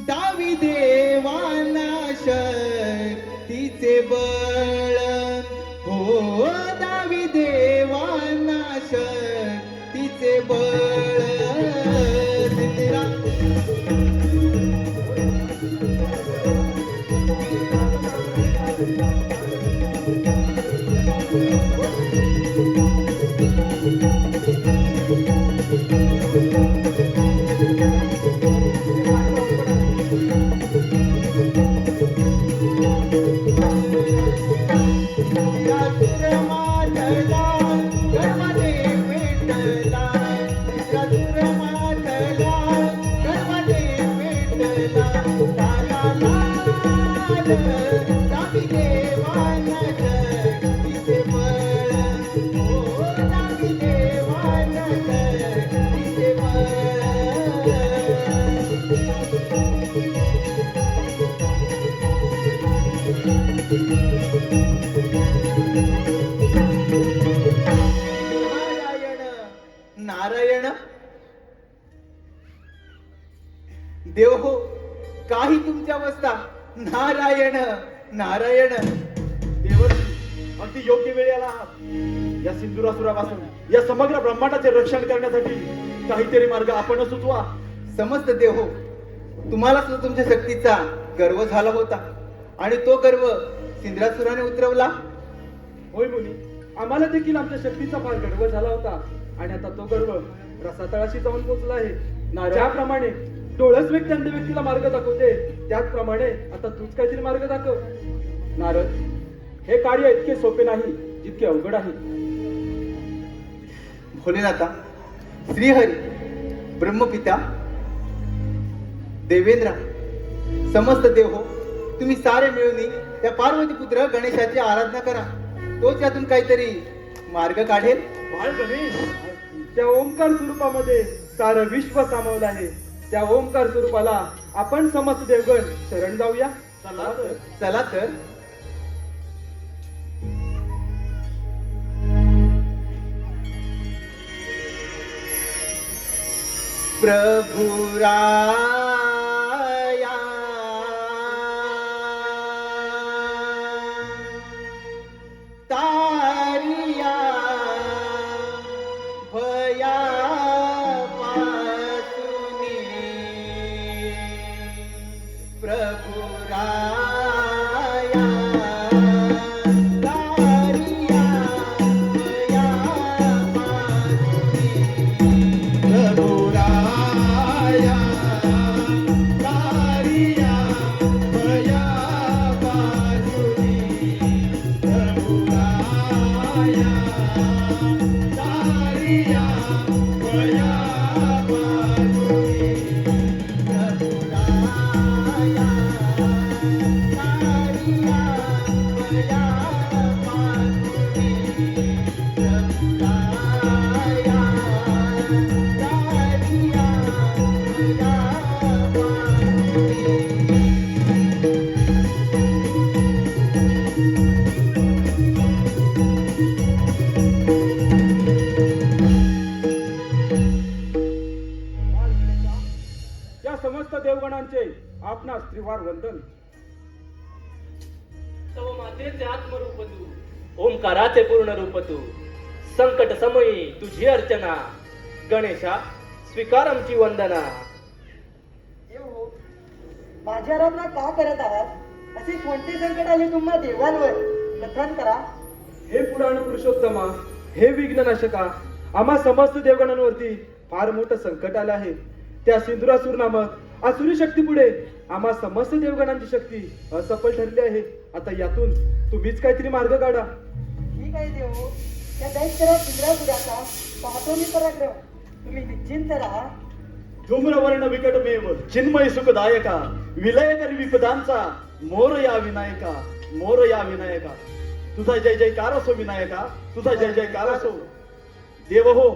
दावी देवाना शक्तीचे बळ. हो दावी देवाना शक्तीचे बळ. नारायण देव हो, काही तुमची अवस्था. नारायण नारायण. देवर्षी अगदी योग्य वेळी आला आहात. या सिंधुरासुरापासून या समग्र ब्रह्मांडाचे रक्षण करण्यासाठी काहीतरी मार्ग आपण सुचवा. समस्त देव हो, तुम्हाला सुद्धा तुमच्या शक्तीचा गर्व झाला होता आणि तो गर्व सिंधुरासुराने उतरवला. होय मुनी, आम्हाला देखील आमच्या शक्तीचा फार गर्व झाला होता आणि आता तो गर्व रसातळाशी जाऊन पोहोचला आहे. ज्याप्रमाणे डोळस व्यक्ती अंध व्यक्तीला मार्ग दाखवते, त्याचप्रमाणे आता तूच काहीतरी मार्ग दाखव. नारद, हे कार्य इतके सोपे नाही जितके अवघड आहे. भोलेनाथा, श्रीहरी, ब्रह्मपिता, देवेंद्र, समस्त देव हो, तुम्ही सारे मिळून त्या पार्वती पुत्र गणेशाची आराधना करा. तोच यातून काहीतरी मार्ग काढेल. बाळ गणेश, त्या ओंकार स्वरूपामध्ये सारं विश्व सामावलं आहे. त्या ओंकार स्वरूपाला आपण समस्त देवगण शरण जाऊया. चला तर. प्रभु राया तारिया भया पासुनी. प्रभु राया तारिया भया पासुनी. प्रभु राया तारिया भया पासुनी. प्रभु राया तारिया भया पासुनी. प्रभु राया तारिया भया पासुनी. प्रभु राया तारिया भया पासुनी. या समस्त देवगणांचे आपणास त्रिवार वंदन. तव मातेचे आत्मरूप तू, ओंकाराचे पूर्ण रूप तू. संकट समयी तुझी अर्चना, गणेशा स्वीकार आमची वंदना. देव, माझी आराधना का करत आहात? असे कोणते संकट आले तुम्हा देवांवर? कथन करा. हे पुराण पुरुषोत्तमा, हे विघ्ननाशका, आम्हा समस्त देवगणांवरती फार मोठं संकट आलं आहे. त्या सिंधुरासूर नामक आसुरी शक्ती पुढे आम्हा समस्त देवगणांची शक्ती असफल ठरली आहे. आता यातून तुम्हीच काहीतरी मार्ग काढा. ठीक आहे देव, त्या दैत्याला इंद्रापुराचा पाहतो मी पराक्रम. तुम्ही निश्चिंत राहा. धूम्रवर्ण विकटमेव चिन्मय सुखदायका, विलय करी विपदांचा, मोर या विनायका, मोर या विनायका. तुझा जय जयकार असो विनायका, तुझा जय जयकार असो. देव हो,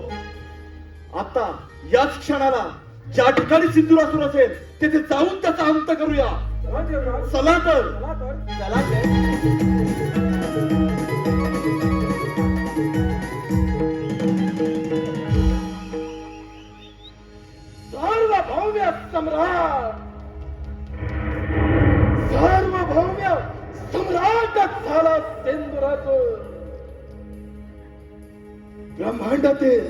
आता याच क्षणाला ज्या ठिकाणी सिंधुरासूर असेल तेथे जाऊन त्याचा अंत करूया. चला तर. चला तर. सार्वभौम्य सम्राट, सार्वभौम्य सम्राटच झाला सिंधुरासूर. ब्रह्मांडातील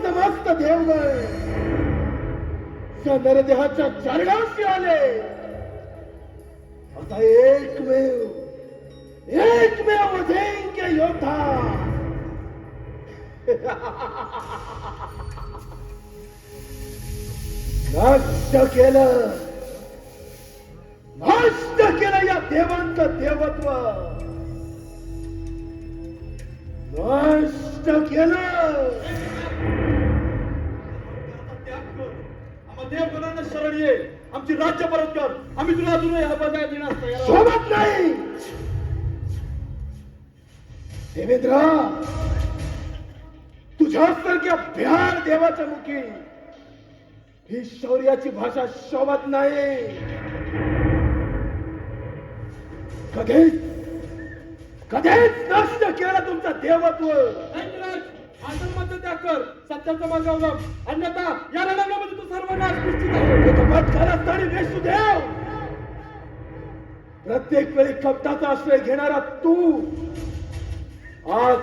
समस्त देवगण त्या नरदेहाच्या चरणाशी आले. आता एकमेव अजिंक्य योद्धा नष्ट केलं या देवांचं देवत्व. नष्ट केलं. देवगणांना शरण ये, आमची राज्य परत कर. आम्ही तुला अजूनही हा बजाय देण्यास तयार आहोत. सोबत नाही. देवेंद्र, तुझ्यासारख्या बिहार देवाच्या मुखी ही शौर्याची भाषा शोभत नाही. कधीच नष्ट केलं तुमचं देवत्व. आश्रमाचा त्याग कर, सत्याचा मार्ग अवलंब, अन्यथा या रणांगणामध्ये तू सर्वांना निश्चित आहे. हे कपात कारस्थानी वेसुदेव, प्रत्येक वेळी कपटाचा आश्रय घेणारा तू आज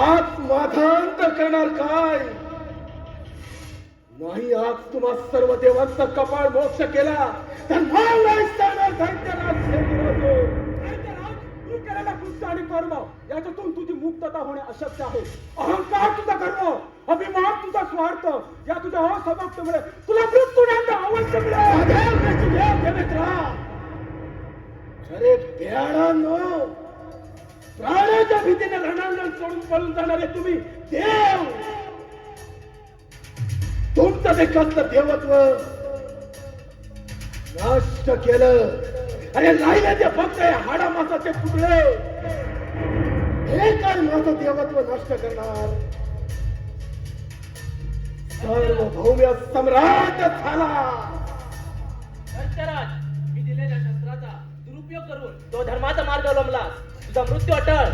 आज माझा अंत करणार काय? नाही, आज तुम्हा सर्व देवांचा कपाळ मोक्ष केला तर नाव नाही सांगणार दैत्यराज शेंदुराजो. तू केलेला कृत्य आणि कर्म याच्यातून तुझी मुक्तता होणे अशक्य आहे. अहंकार तुझा गर्व, अभिमान तुझा स्वार्थ या तुझ्या असमर्थतेमुळे तुला मृत्यूदंड अवश्य मिळेल. देवेंद्रा, अरे बेडानो, प्राणाच्या भीतीने रणांगण सोडून पळून जाणारे तुम्ही देव, तुमचं ते कसलं देवत्व नष्ट केलं. अरे राहिले ते फक्त हाडा मासाचे तुकडे, हे काय माझं देवत्व नष्ट करणार? सार्वभौम्य सम्राट झाला. दैत्यराज, मी दिलेल्या शस्त्राचा दुरुपयोग करून तो धर्माचा मार्ग अवलंबला. तुझा मृत्यू अटळ.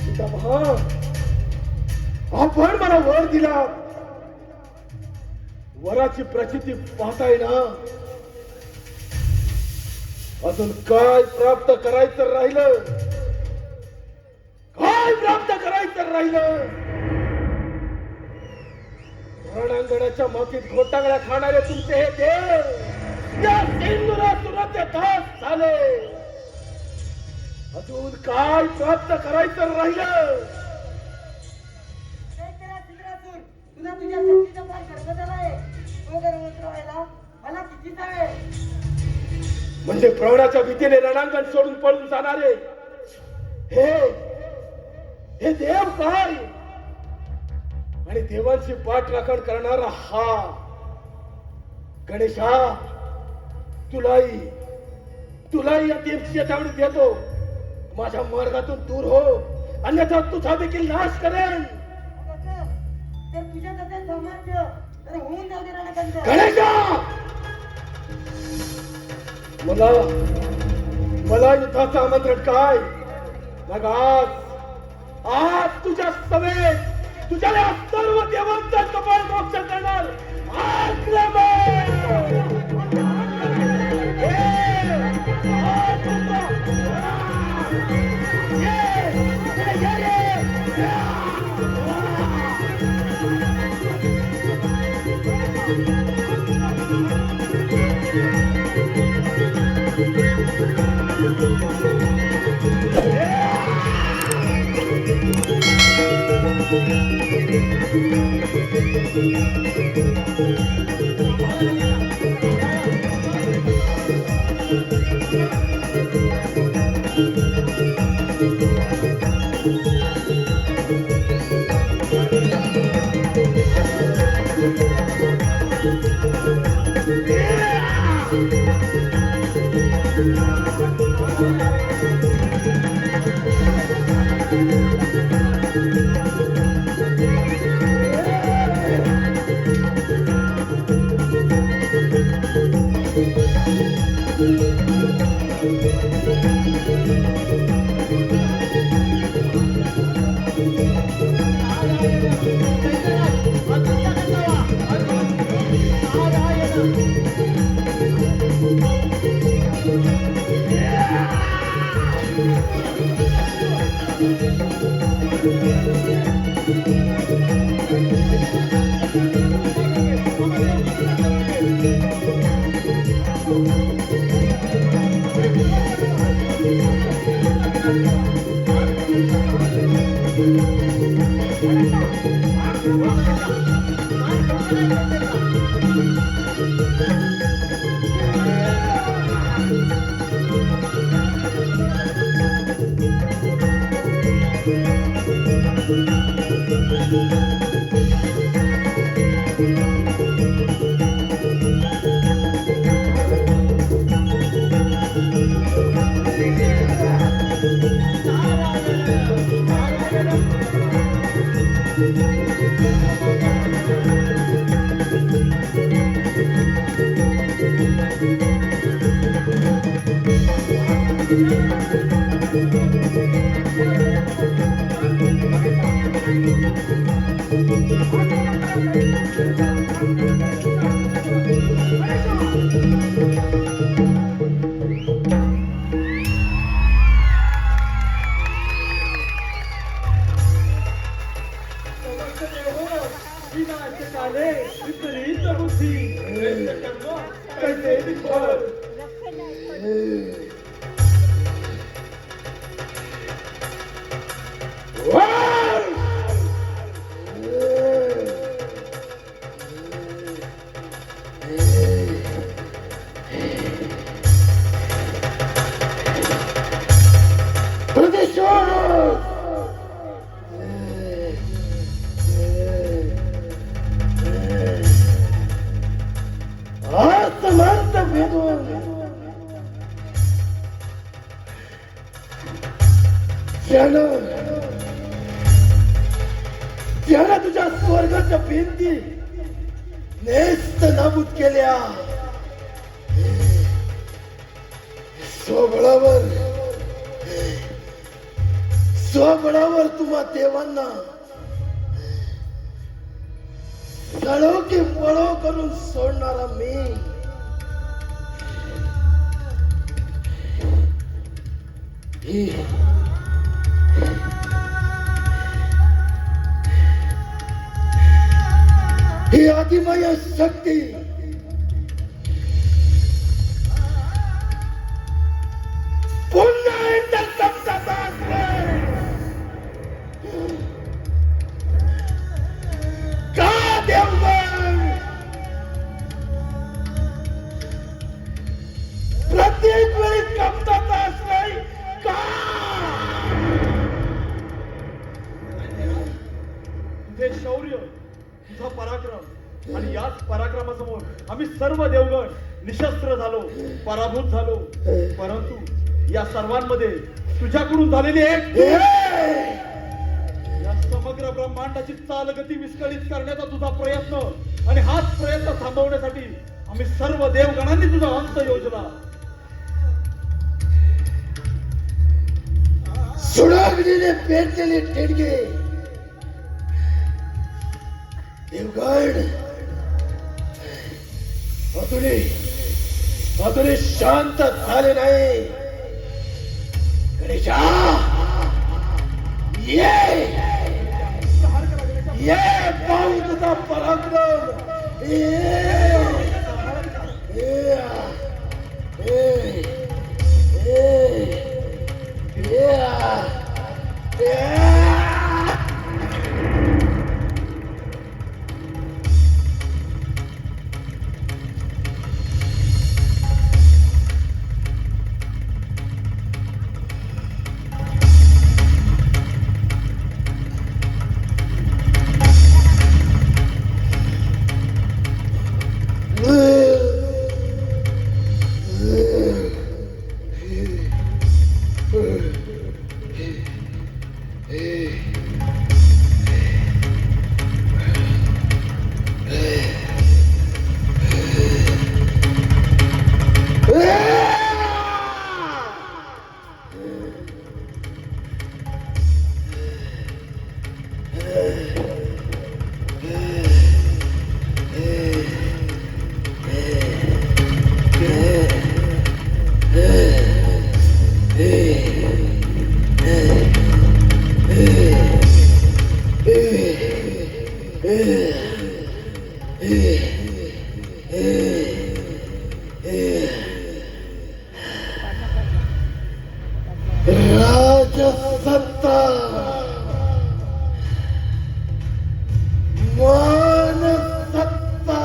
पितामहा, आपण मला वर दिला, वराची प्रचिती पाहताय ना? अजून काय प्राप्त करायचं राहिलं? काय प्राप्त करायचं राहिलं? रणांगणाच्या मातीत घोटांगड्या खाणारे तुमचे हे देव या सिंदुरासुराचे दास झाले. अजून काय प्राप्त करायचं राहिलं? तुला तुझ्या शक्तीचा फार गर्व झाला आहे. तो गर्व उतरवायला मला कितीचा वेळ? म्हणजे प्राणाच्या भीतीने रणांगण सोडून पळून जाणारे हे देव काय? आणि देवांची पाठराखण करणारा हा गणेशा, तुलाही या देवची छावणी देतो. माझ्या मार्गातून दूर हो, अन्यथा तुझा देखील नाश करेन. तर तुझ्या तसे सामर्थ्य तर होऊन जाऊ दे रणकंठ. गणेशा, मला युद्धाचं आमंत्रण काय? मग आज तुझ्या समेत तुझ्या या सर्व देवांचा कपाळ मोक्ष करणार. Thank you. जगाचे काले विपरीत बुद्धी जैसे कर्म तैसे विफल. त्याला तुझ्या स्वर्गाच्या भिंती नेस्त नाबूद केल्या. स्वबळावर तुम्हा देवांना सळो की पळो करून सोडणारा मी ही आदिमय शक्ती पुन्हा एकदा सप्तक का देवगण प्रत्येक वेळी कमतरता असणे का? तुझे शौर्य, तुझा पराक्रम आणि याच पराक्रमासमोर आम्ही सर्व देवगण निशस्त्र झालो, पराभूत झालो. परंतु या सर्वांमध्ये तुझ्याकडून झालेली एक या समग्र ब्रह्मांडाची चालगती विस्कळीत करण्याचा तुझा प्रयत्न आणि हाच प्रयत्न थांबवण्यासाठी आम्ही सर्व देवगणांनी तुझा अंत योजला. सुडाग्नीने पेटलेले ठेडगे देवगण अजूनही शांत झाले नाही. गणेशा ये पाहू तुझा पराक्रम. राजसत्ता मानसत्ता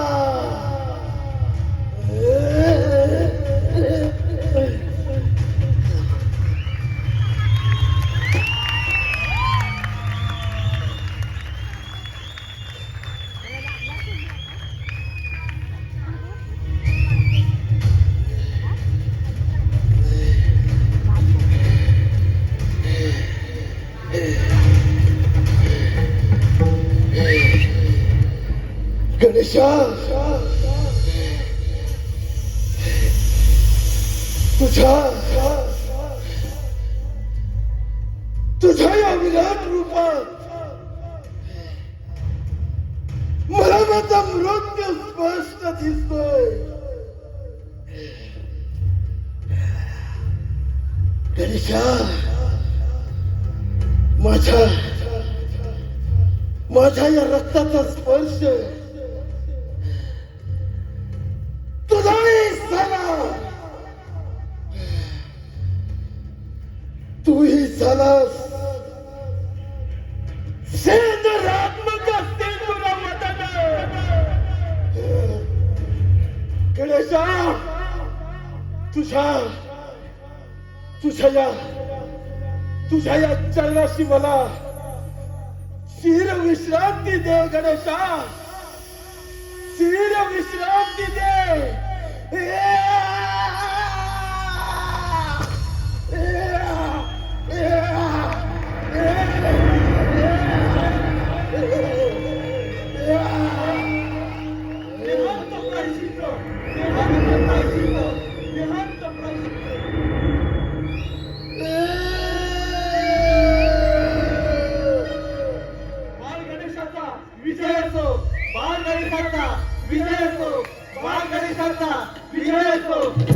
गणेशा तुझ्या या विराट रूपात मला माझा मृत्यू स्पष्ट दिसतोय. गणेशा माझ्या या रक्ताचा स्पर्श तुझाही झाला, तूही झालास सेंद्रात्मक सेंद्रामतन. गणेशा, तुझ्या या चरणाशी मला शिर विश्रांती दे गणेशा, शिर विश्रांती दे. बाल गणेशाचा विजय असो, बाल गणेशाचा विजय असो, बाल गणेशाचा विजय असो.